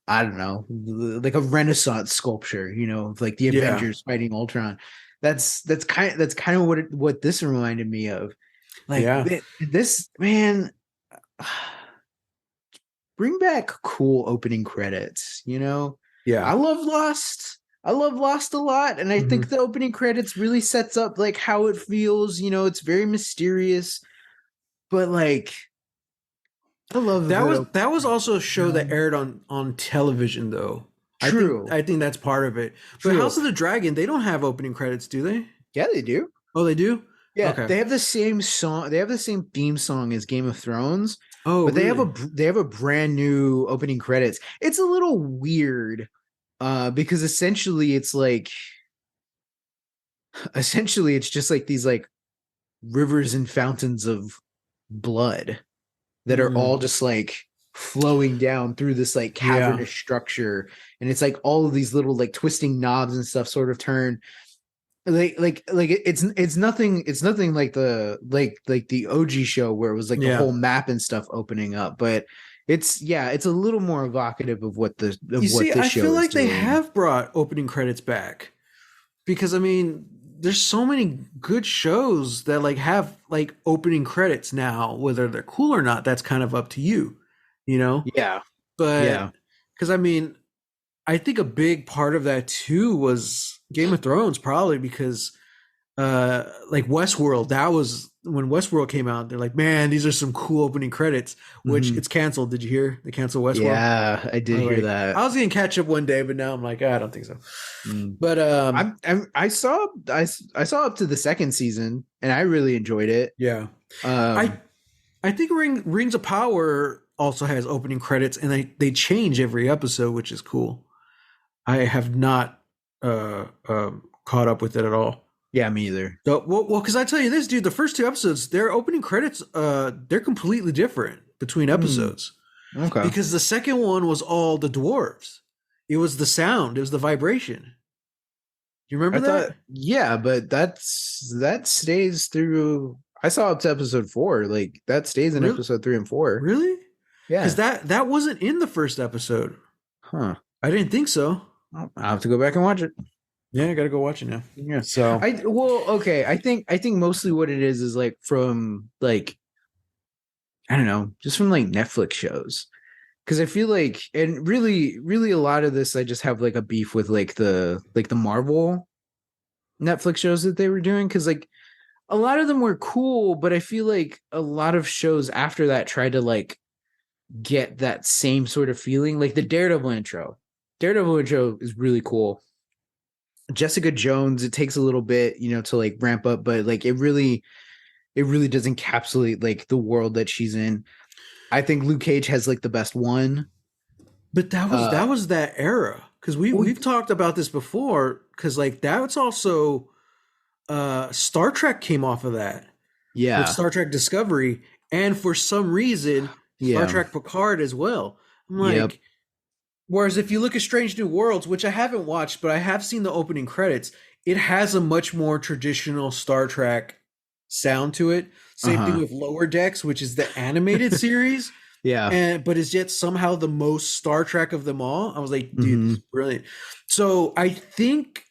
I don't know, like a Renaissance sculpture, of like the Yeah. Avengers fighting Ultron. That's kind of what this reminded me of. Like Yeah. this man, bring back cool opening credits. Yeah. I love Lost. I love Lost a lot, and I think Mm-hmm. the opening credits really sets up like how it feels. It's very mysterious, but like I love a good opening That was credit. also a show that aired on television though. True, I think that's part of it. But true. House of the Dragon, they don't have opening credits, do they? Yeah, they do. Oh, they do? Yeah, Okay. they have the same song. They have the same theme song as Game of Thrones, Oh, but really? they have a brand new opening credits. It's a little weird, because essentially it's just like these like rivers and fountains of blood that are Mm, all just like flowing down through this like yeah. cavernous structure, and it's like all of these little like twisting knobs and stuff sort of turn it's nothing like the OG show where it was like the Yeah. whole map and stuff opening up, but it's a little more evocative You of see, what this I show feel is like they doing. have brought opening credits back because I mean, there's so many good shows that like have like opening credits now, whether they're cool or not, that's kind of up to you, you know? Yeah, But yeah. because I mean, I think a big part of that too was Game of Thrones, probably because like Westworld, that was when Westworld came out, they're like, man, these are some cool opening credits, which Hmm. it's canceled. Did you hear? They canceled Westworld. Yeah, I I did was hear like, that. I was gonna catch up one day, but now I'm like, I don't think so. Mm. But I saw up to the second season and I really enjoyed it. yeah. I Um, I think Rings of Power also has opening credits and they change every episode, which is cool. I have not caught up with it at all. yeah, me either. So, because I tell you this, dude, the first 2 episodes, their opening credits, they're completely different between Hmm. episodes Okay. because the second one was all the dwarves. It was the sound, it was the vibration. You remember I thought, that? yeah, but that stays through. I saw up to episode 4. Like that stays in Really? episode 3 and 4. Really? Because Yeah. that wasn't in the first episode. Huh. I didn't think so. I'll have to go back and watch it. Yeah, I gotta go watch it now. Yeah. So, Okay. I think mostly what it is like from like, I don't know, just from like Netflix shows. Because I feel like, and really, really, a lot of this, I just have like a beef with like the Marvel Netflix shows that they were doing. Because like a lot of them were cool, but I feel like a lot of shows after that tried to like get that same sort of feeling. Like the Daredevil intro. Daredevil intro is really cool. Jessica Jones, it takes a little bit, to like ramp up, but like it really does encapsulate like the world that she's in. I think Luke Cage has like the best one. But that Uh, was that era, because well, we've talked about this before, because like that's also Star Trek came off of that with yeah, Star Trek Discovery, and for some reason Star yeah, Trek Picard as well. I'm yep, like, whereas if you look at Strange New Worlds, which I haven't watched, but I have seen the opening credits, it has a much more traditional Star Trek sound to it. uh Same thing huh, with Lower Decks, which is the animated series, yeah, and but is yet somehow the most Star Trek of them all. I was like, dude, this mm-hmm. is brilliant. So I think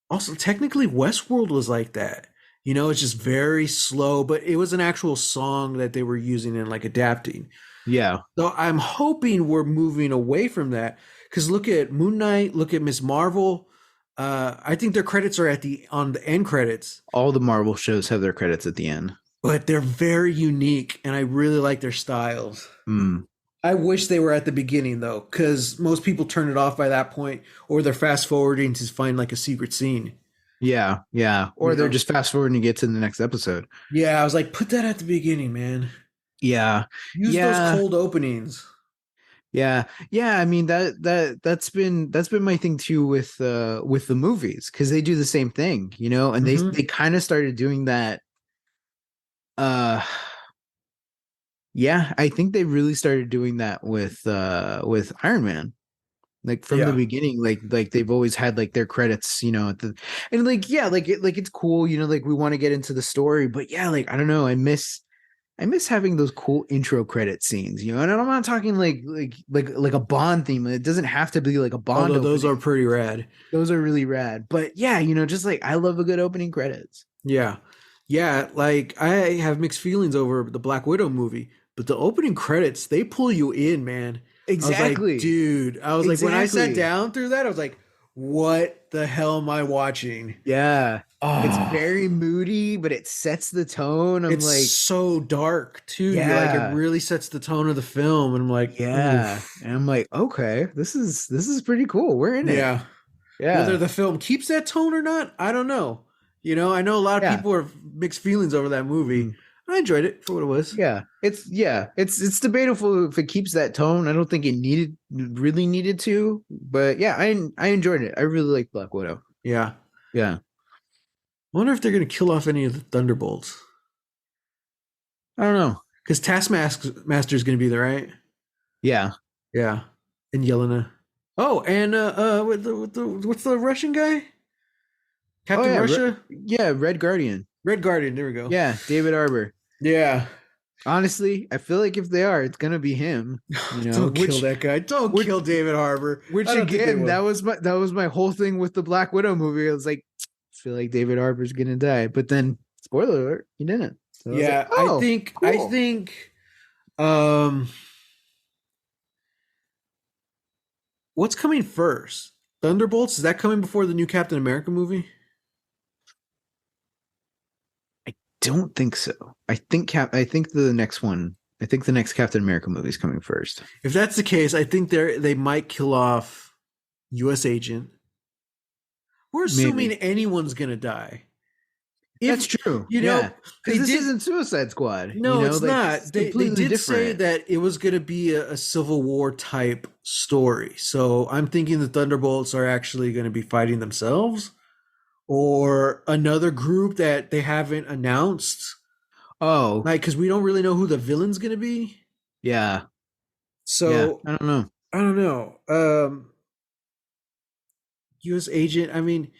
also technically Westworld was like that. It's just very slow, but it was an actual song that they were using and like adapting. Yeah, So I'm hoping we're moving away from that, because look at Moon Knight, look at Miss Marvel. I think their credits are at the on the end credits, all the Marvel shows have their credits at the end. but they're very unique, and I really like their styles. Mm. I wish they were at the beginning though, because most people turn it off by that point, or they're fast forwarding to find like a secret scene. Yeah, yeah, You or they're know? just fast forwarding to get to the next episode. Yeah, I was like, put that at the beginning, man. Yeah, Use those yeah, cold openings. yeah, yeah. I mean that's been my thing too with the movies, because they do the same thing, and they Mm-hmm. they kind of started doing that. Uh, yeah, I think they really started doing that with Iron Man. Like from the Yeah. beginning, like they've always had like their credits, and like yeah, like it's cool, like we want to get into the story, but yeah, like I don't know, I miss having those cool intro credit scenes, and I'm not talking like a Bond theme. It doesn't have to be like a Bond Although those opening. are pretty rad. Those are really rad. But yeah, just like I love a good opening credits. Yeah. Yeah. Like I have mixed feelings over the Black Widow movie, but the opening credits, they pull you in, man. I was like, Exactly. dude, I was like, when I sat Exactly. down through that, I was like, what the hell am I watching? Yeah. It's Oh, very moody, but it sets the tone. I'm it's like, so dark too. You're like, it yeah. really sets the tone of the film. And I'm like, Yeah. oof. And I'm like, okay, this is pretty cool. We're in it. Yeah. Whether Yeah. the film keeps that tone or not, I don't know. I know a lot of Yeah. people are mixed feelings over that movie. Mm. I enjoyed it for what it was. It's debatable if it keeps that tone. I don't think it really needed to, but yeah, I enjoyed it. I really like Black Widow. Yeah. Yeah. I wonder if they're going to kill off any of the Thunderbolts. I don't know. Because Taskmaster is going to be there, right? Yeah. Yeah. And Yelena. Oh, and what's the Russian guy? Oh Captain yeah, Russia? yeah, Red Guardian. Red Guardian. There we go. Yeah, David Arbor. Yeah. Honestly, I feel like if they are, it's gonna be him. Don't kill Which that guy. Don't which kill David Harbour. which I don't think they again, that will. was my whole thing with the Black Widow movie. I was like, I feel like David Arbor's gonna die, but then spoiler alert, he didn't. So I was like, Yeah, I oh, think I cool. think um what's coming first? Thunderbolts? Is that coming before the new Captain America movie? I don't think so. I think the next one. I think the next Captain America movie is coming first. If that's the case, I think they might kill off US Agent. We're assuming Maybe. anyone's gonna die. That's If true. you Yeah. know, they Because this did. isn't Suicide Squad, No, it's like this is not. They completely did say different. that it was gonna be a Civil War type story. So I'm thinking the Thunderbolts are actually gonna be fighting themselves, or another group that they haven't announced. Oh, Like, because we don't really know who the villain's gonna be. yeah. Yeah. So I don't know. I don't know. U.S. Agent. I mean,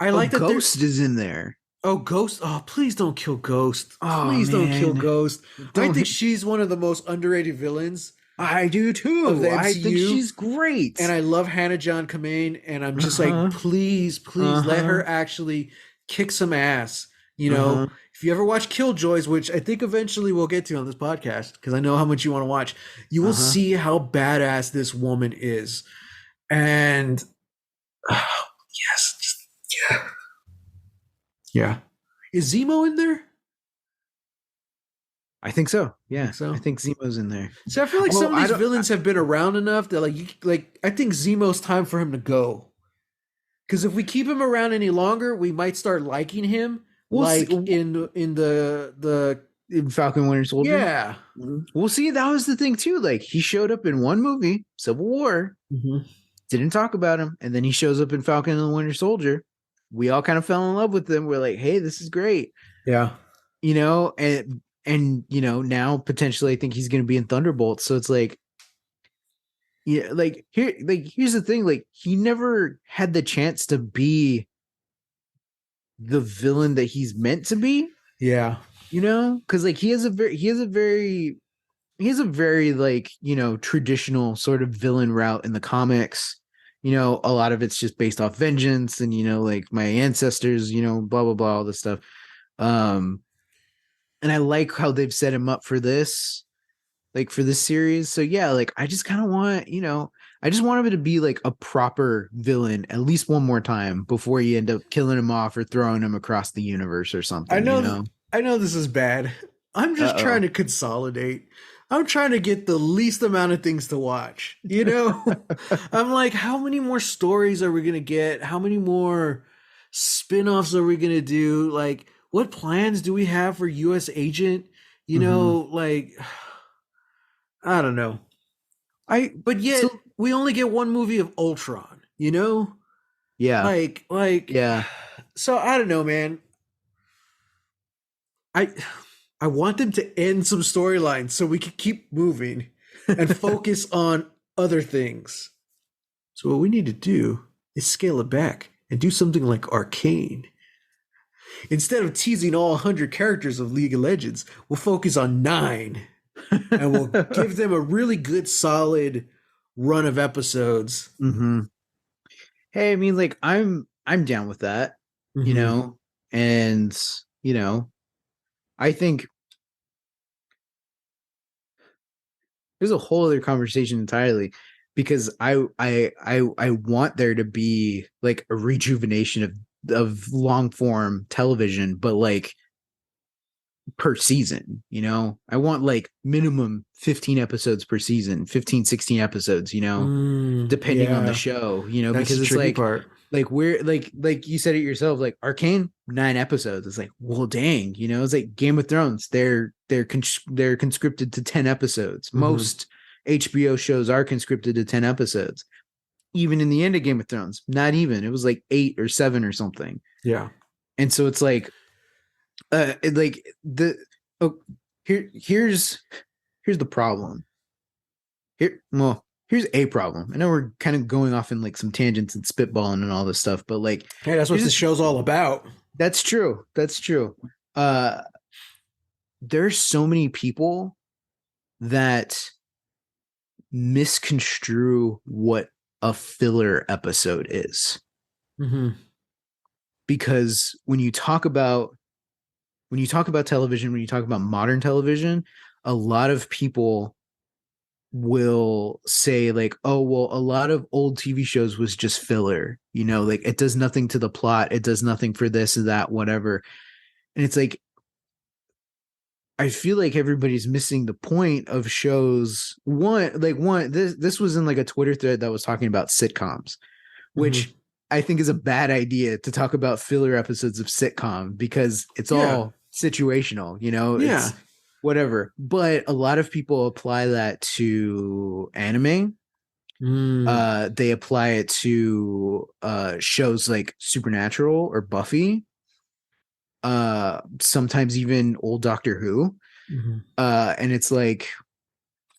I Oh, like that they're. Ghost is in there. Oh, Ghost. Oh, please don't kill Ghost. Oh Please don't kill man. Ghost. I think Don't she's one of the most underrated villains I do of the too. I think MCU. she's great. And I love Hannah John Kamen. And I'm just like, Uh-huh. please, please let Uh-huh. her actually kick some ass. Uh-huh. If you ever watch Killjoys, which I think eventually we'll get to on this podcast, because I know how much you want to watch, you will Uh-huh. see how badass this woman is. And oh, yes, just, yeah. Yeah. Is Zemo in there? I think so. Yeah. So. I think Zemo's in there. So I feel like Oh, some of I these don't villains have been around enough that like I think Zemo's time for him to go. Because if we keep him around any longer, we might start liking him, We'll see like in the in Falcon Winter Soldier. yeah. We'll see. That was the thing too. Like he showed up in one movie, Civil War, didn't talk about him, and then he shows up in Falcon and the Winter Soldier. We all kind of fell in love with him. We're like, hey, this is great. Yeah. You know, and you know, now potentially I think he's gonna be in Thunderbolts. So it's like, yeah, here's the thing, like he never had the chance to be the villain that he's meant to be. Yeah. You know, because like he has a very like, you know, traditional sort of villain route in the comics. You know, a lot of it's just based off vengeance and, you know, like my ancestors, you know, blah blah blah, all this stuff. And I like how they've set him up for this, like for this series. So yeah, like I just kind of want, you know, I just want him to be like a proper villain at least one more time before you end up killing him off or throwing him across the universe or something. I know. You know? I know this is bad. I'm just trying to consolidate. I'm trying to get the least amount of things to watch. You know, I'm like, how many more stories are we gonna get? How many more spin-offs are we gonna do? Like, what plans do we have for U.S. Agent? You know, like, I don't know. But yet we only get one movie of Ultron. You know, yeah, yeah. So I don't know, man. I want them to end some storylines so we can keep moving and focus on other things. So what we need to do is scale it back and do something like Arcane. Instead of teasing all 100 characters of League of Legends, we'll focus on 9 and we'll give them a really good solid run of episodes. Hey, I mean, like I'm down with that, you know, and you know, I think there's a whole other conversation entirely because I want there to be like a rejuvenation of long form television, but like per season, you know, I want like minimum 15 episodes per season, 15, 16 episodes, you know, depending on the show, you know, that's because it's like, part. like we're like you said it yourself, like Arcane 9 episodes. It's like, well, dang, you know, it's like Game of Thrones. They're conscripted to 10 episodes. Most HBO shows are conscripted to 10 episodes. Even in the end of Game of Thrones, not even. It was like 8 or 7 or something. Yeah. And so it's like, like here's the problem. Here's a problem. I know we're kind of going off in like some tangents and spitballing and all this stuff, but like, hey, that's what this show's all about. That's true. There's so many people that misconstrue what a filler episode is. Because when you talk about television, when you talk about modern television, a lot of people will say like, oh, well, a lot of old TV shows was just filler, you know, like it does nothing to the plot. It does nothing for this or that, whatever. And it's like, I feel like everybody's missing the point of shows. This was in like a Twitter thread that was talking about sitcoms, which I think is a bad idea to talk about filler episodes of sitcom because it's all situational, you know, it's whatever. But a lot of people apply that to anime. They apply it to shows like Supernatural or Buffy. Sometimes even old Doctor Who. And it's like,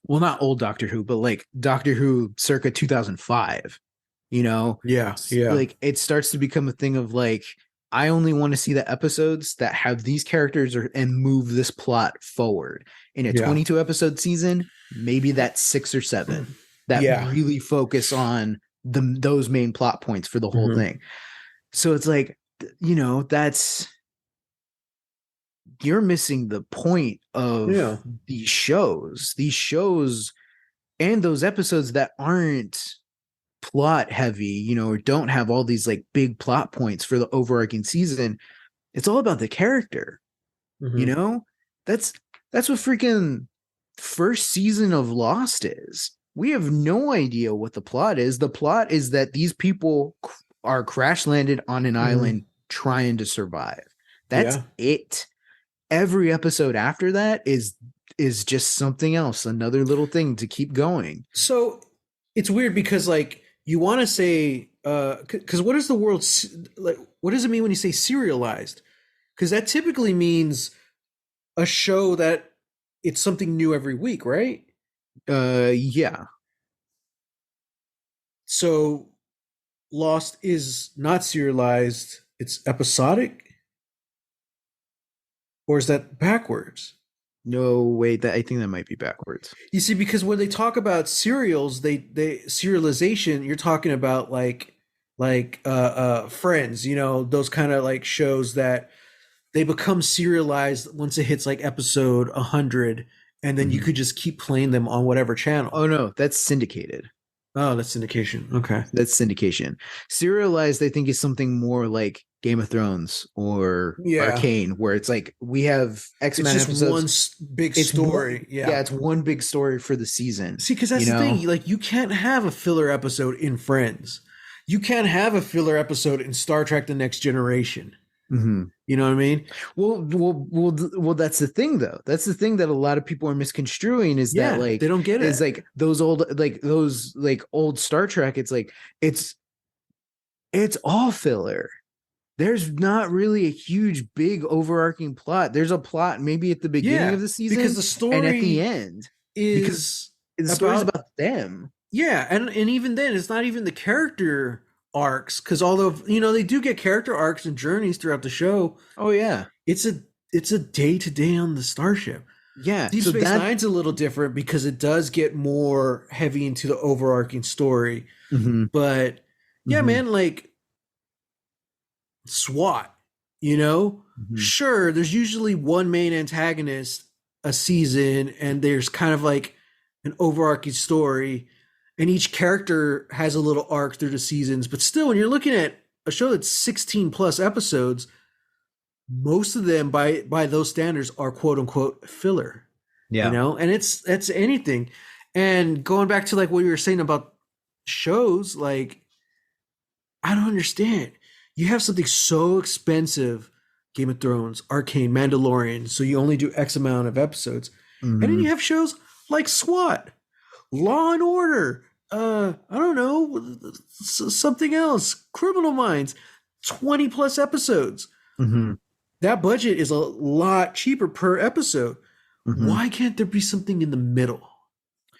well, not old Doctor Who, but like Doctor Who circa 2005, you know? Yeah. Like it starts to become a thing of like, I only want to see the episodes that have these characters and move this plot forward. In a 22 episode season, maybe that's 6 or 7 that really focus on those main plot points for the whole thing. So it's like, you know, you're missing the point of these shows and those episodes that aren't plot heavy, you know, or don't have all these like big plot points for the overarching season. It's all about the character. You know, that's what freaking first season of Lost is. We have no idea what the plot is. The plot is that these people are crash landed on an Mm-hmm. island trying to survive. That's Yeah. it. Every episode after that is just something else, another little thing to keep going. So it's weird because like you want to say because what is the world like? What does it mean when you say serialized? Because that typically means a show that it's something new every week, right? Yeah. So Lost is not serialized; it's episodic, or is that backwards? No, wait, that I think that might be backwards. You see, because when they talk about serials, they serialization, you're talking about like Friends, you know, those kind of like shows that they become serialized once it hits like episode 100, and then you Mhm. could just keep playing them on whatever channel. Oh no, that's syndicated. Oh, that's syndication. Okay. That's syndication. Serialized, I think, is something more like Game of Thrones or Yeah. Arcane, where it's like we have X It's amount of just one episodes. big It's one, story. Yeah. yeah, it's one big story for the season. See, because You that's the know, thing. Like, you can't have a filler episode in Friends. You can't have a filler episode in Star Trek: The Next Generation. mm-hmm. You know what I mean? Well. That's the thing, though. That's the thing that a lot of people are misconstruing is that Yeah, they don't get it. those old Star Trek. It's like it's it's all filler. There's not really a huge, big, overarching plot. There's a plot maybe at the beginning Yeah, of the because season the and at the story end because is the story's about about them. yeah, and even then, it's not even the character arcs because although you know they do get character arcs and journeys throughout the show, Oh yeah, it's a day to day on the starship. yeah. Deep So Space that. Nine's a little different because it does get more heavy into the overarching story. Mhm, But yeah, mhm, man, like SWAT, you know, mhm. sure, there's usually one main antagonist a season, and there's kind of like an overarching story, and each character has a little arc through the seasons. But still, when you're looking at a show that's 16 plus episodes, most of them by those standards are quote unquote filler, you Yeah. know, and it's anything. And going back to like what you were saying about shows, like I don't understand. You have something so expensive, Game of Thrones, Arcane, Mandalorian, so you only do X amount of episodes. And then you Mhm. have shows like SWAT, Law and Order, I don't know, something else, Criminal Minds, 20 plus episodes. Mhm. That budget is a lot cheaper per episode. Mhm. Why can't there be something in the middle?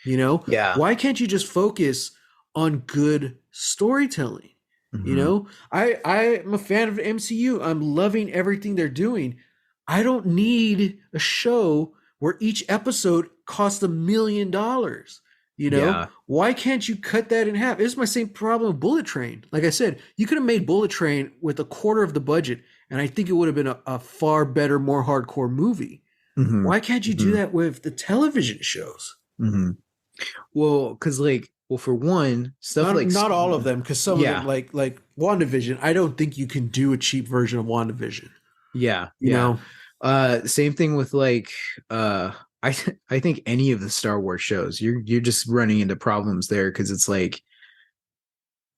You know, Yeah. why can't you just focus on good storytelling? You Mhm. know, I'm a fan of the MCU. I'm loving everything they're doing. I don't need a show where each episode costs $1 million. You know, Yeah. why can't you cut that in half? It's my same problem with Bullet Train. Like I said, you could have made Bullet Train with a quarter of the budget, and I think it would have been a far better, more hardcore movie. Mhm. Why can't you do Mhm. that with the television shows? Mhm. Well, because for one, stuff like Not all of them, because some of them, yeah, like WandaVision, I don't think you can do a cheap version of WandaVision. yeah, You yeah. know, Same thing with I I think any of the Star Wars shows, you're just running into problems there because it's like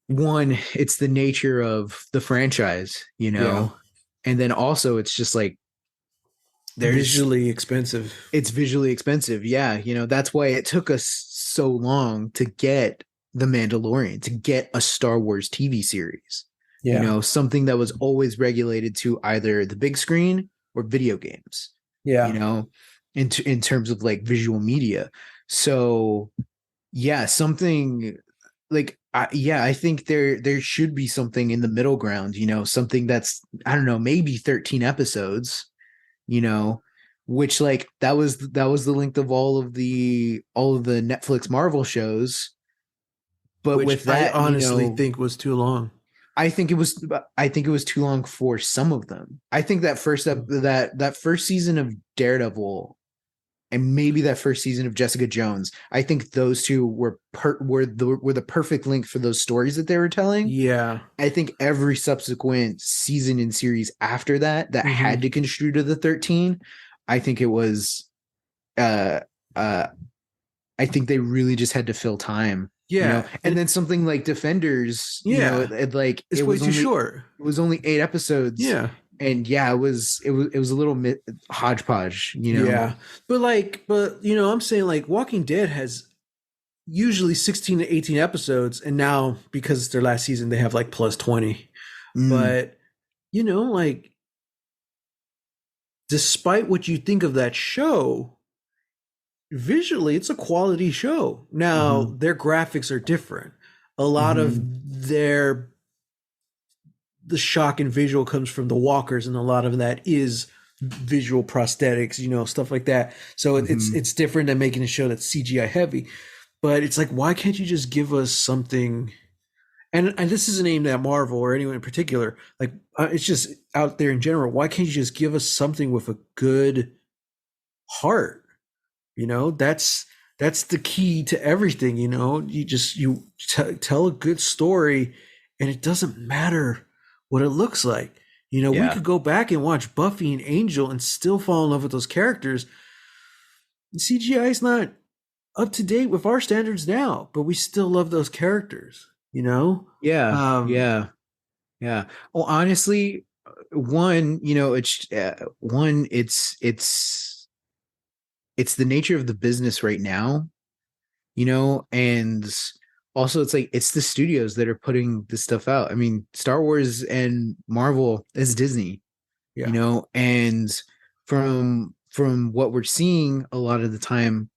one, it's the nature of the franchise, yeah, and then also it's just like there's visually expensive. it's visually expensive. Yeah, that's why it took us so long to get The Mandalorian, to get a Star Wars TV series. Yeah, Something that was always regulated to either the big screen or video games, you yeah. know, in terms of like visual media. So, yeah, something like I think there should be something in the middle ground, something that's I don't know, maybe 13 episodes, you know, which like that was the length of all of the Netflix Marvel shows. But Which with I that, honestly think was too long. I think it was too long for some of them. I think that first season of Daredevil and maybe that first season of Jessica Jones, I think those two were the perfect length for those stories that they were telling. Yeah. I think every subsequent season and series after that had Hmm. to construe to the 13. I think it was uh uh I think they really just had to fill time. Yeah, and then something like Defenders, yeah, it it's way was too only short. 8 episodes, Yeah, and yeah, it was a little hodgepodge. yeah, but I'm saying like Walking Dead has usually 16 to 18 episodes, and now because it's their last season, they have like plus 20. Mm, But like despite what you think of that show, visually it's a quality show. Now hmm their graphics are different. A lot of hmm the shock and visual comes from the walkers, and a lot of that is visual prosthetics, stuff like that. So it's hmm it's different than making a show that's CGI heavy. But it's like, why can't you just give us something? And this isn't aimed at Marvel or anyone in particular. Like, it's just out there in general. Why can't you just give us something with a good heart? That's the key to everything. You tell a good story, and it doesn't matter what it looks like. We yeah, could go back and watch Buffy and Angel and still fall in love with those characters. CGI is not up to date with our standards now, but we still love those characters. yeah, Um, yeah, yeah. Well, honestly, it's the nature of the business right now, and also it's like it's the studios that are putting this stuff out. I mean, Star Wars and Marvel is Disney, yeah. and from what we're seeing a lot of the time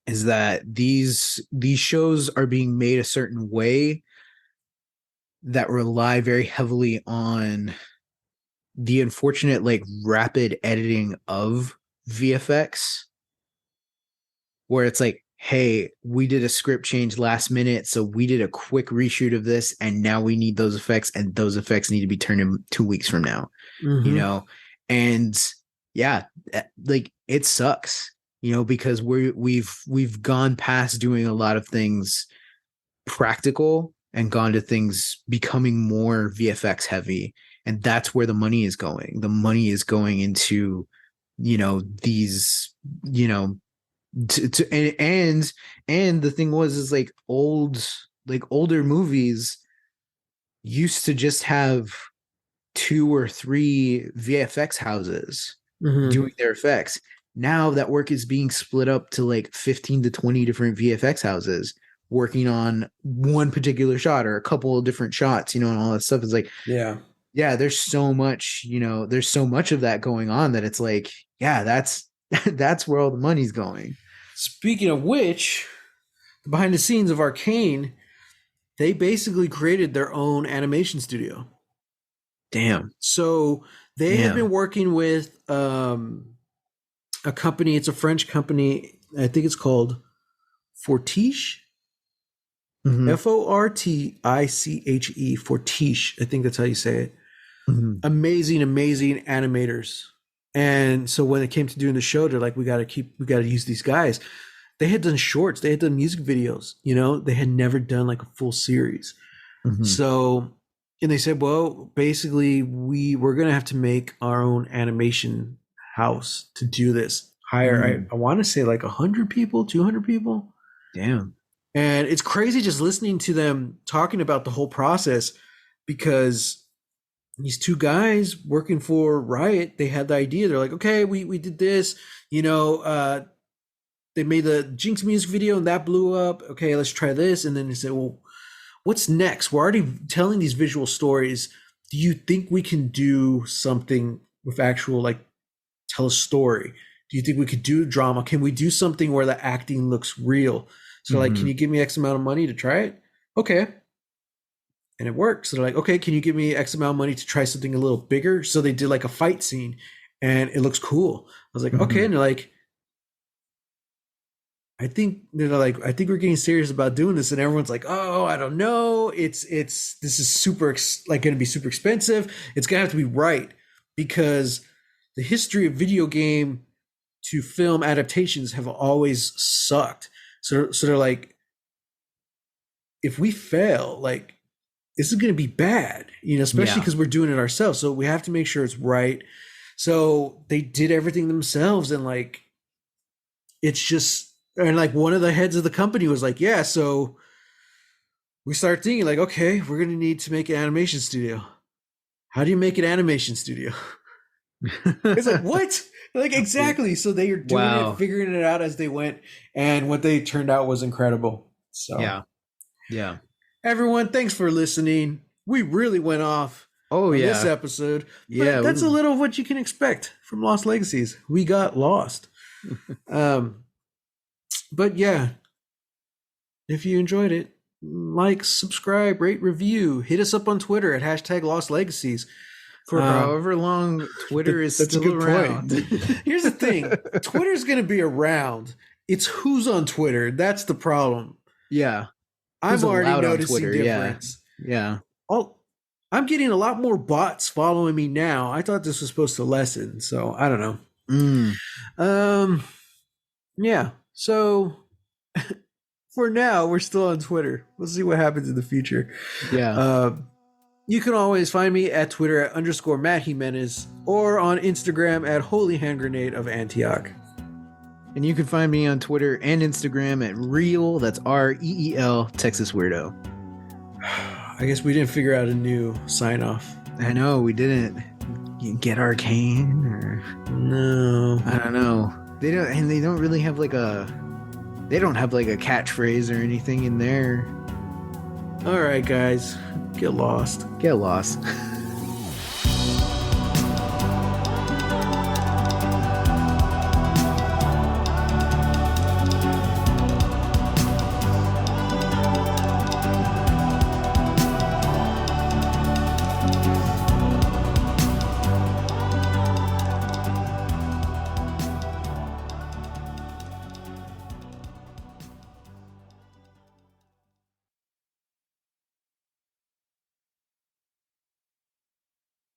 is that these shows are being made a certain way that rely very heavily on the unfortunate like rapid editing of VFX, where it's like, hey, we did a script change last minute, so we did a quick reshoot of this, and now we need those effects, and those effects need to be turned in 2 weeks from now, you Mm-hmm. know? And yeah, like it sucks, because we've gone past doing a lot of things practical and gone to things becoming more VFX heavy. And that's where the money is going. The money is going into, these, you know, and the thing is like older movies used to just have two or three VFX houses Mm-hmm. doing their effects. Now that work is being split up to like 15 to 20 different VFX houses working on one particular shot or a couple of different shots, and all that stuff. Is like, Yeah. yeah, there's so much of that going on that it's like, yeah, that's that's where all the money's going. Speaking of which, behind the scenes of Arcane, they basically created their own animation studio. Damn. So they had been Damn. working with a company. It's a French company. I think it's called Fortiche. Mm-hmm. Fortiche. Fortiche. I think that's how you say it. Mm-hmm. Amazing, amazing animators. And so when it came to doing the show, they're like, we got to use these guys. They had done shorts, they had done music videos, they had never done like a full series. Mm-hmm. So, and they said, well, basically, we're gonna have to make our own animation house to do this. Hire, I want to say like 100 people, 200 people. Damn. And it's crazy just listening to them talking about the whole process, because these two guys working for Riot, they had the idea. They're like, okay, we did this, they made the Jinx music video and that blew up. Okay, let's try this. And then they said, well, what's next? We're already telling these visual stories. Do you think we can do something with actual, like, tell a story? Do you think we could do drama? Can we do something where the acting looks real? So, like, can you give me X amount of money to try it? Okay. And it worked. So they're like, okay, can you give me X amount of money to try something a little bigger? So they did like a fight scene and it looks cool. I was like, okay. And they're like, I think we're getting serious about doing this, and everyone's like, oh, I don't know. This is super like going to be super expensive. It's gonna have to be right, because the history of video game to film adaptations have always sucked. So they're like, if we fail, like, this is going to be bad, especially because we're doing it ourselves. So we have to make sure it's right. So they did everything themselves, and like, it's just And like one of the heads of the company was like, yeah, so we start thinking like, okay, we're going to need to make an animation studio. How do you make an animation studio? It's like, what? Like, exactly. So they are doing it, figuring it out as they went. And what they turned out was incredible. So, yeah. Everyone, thanks for listening. We really went off this episode. But that's a little of what you can expect from Lost Legacies. We got lost. But yeah, if you enjoyed it, like, subscribe, rate, review. Hit us up on Twitter at #LostLegacies. For however long Twitter is still around. Here's the thing. Twitter's going to be around. It's who's on Twitter. That's the problem. Yeah. I'm already noticing difference. Yeah. I'm getting a lot more bots following me now. I thought this was supposed to lessen, so I don't know. Yeah. So for now, we're still on Twitter. We'll see what happens in the future. Yeah. You can always find me at Twitter at _Matt Jimenez or on Instagram at Holy Hand Grenade of Antioch. And you can find me on Twitter and Instagram at Reel, that's REEL, Texas Weirdo. I guess we didn't figure out a new sign off. I know, we didn't. You get Arcane or no. I don't know. They don't really have like a catchphrase or anything in there. All right, guys. Get lost. Get lost.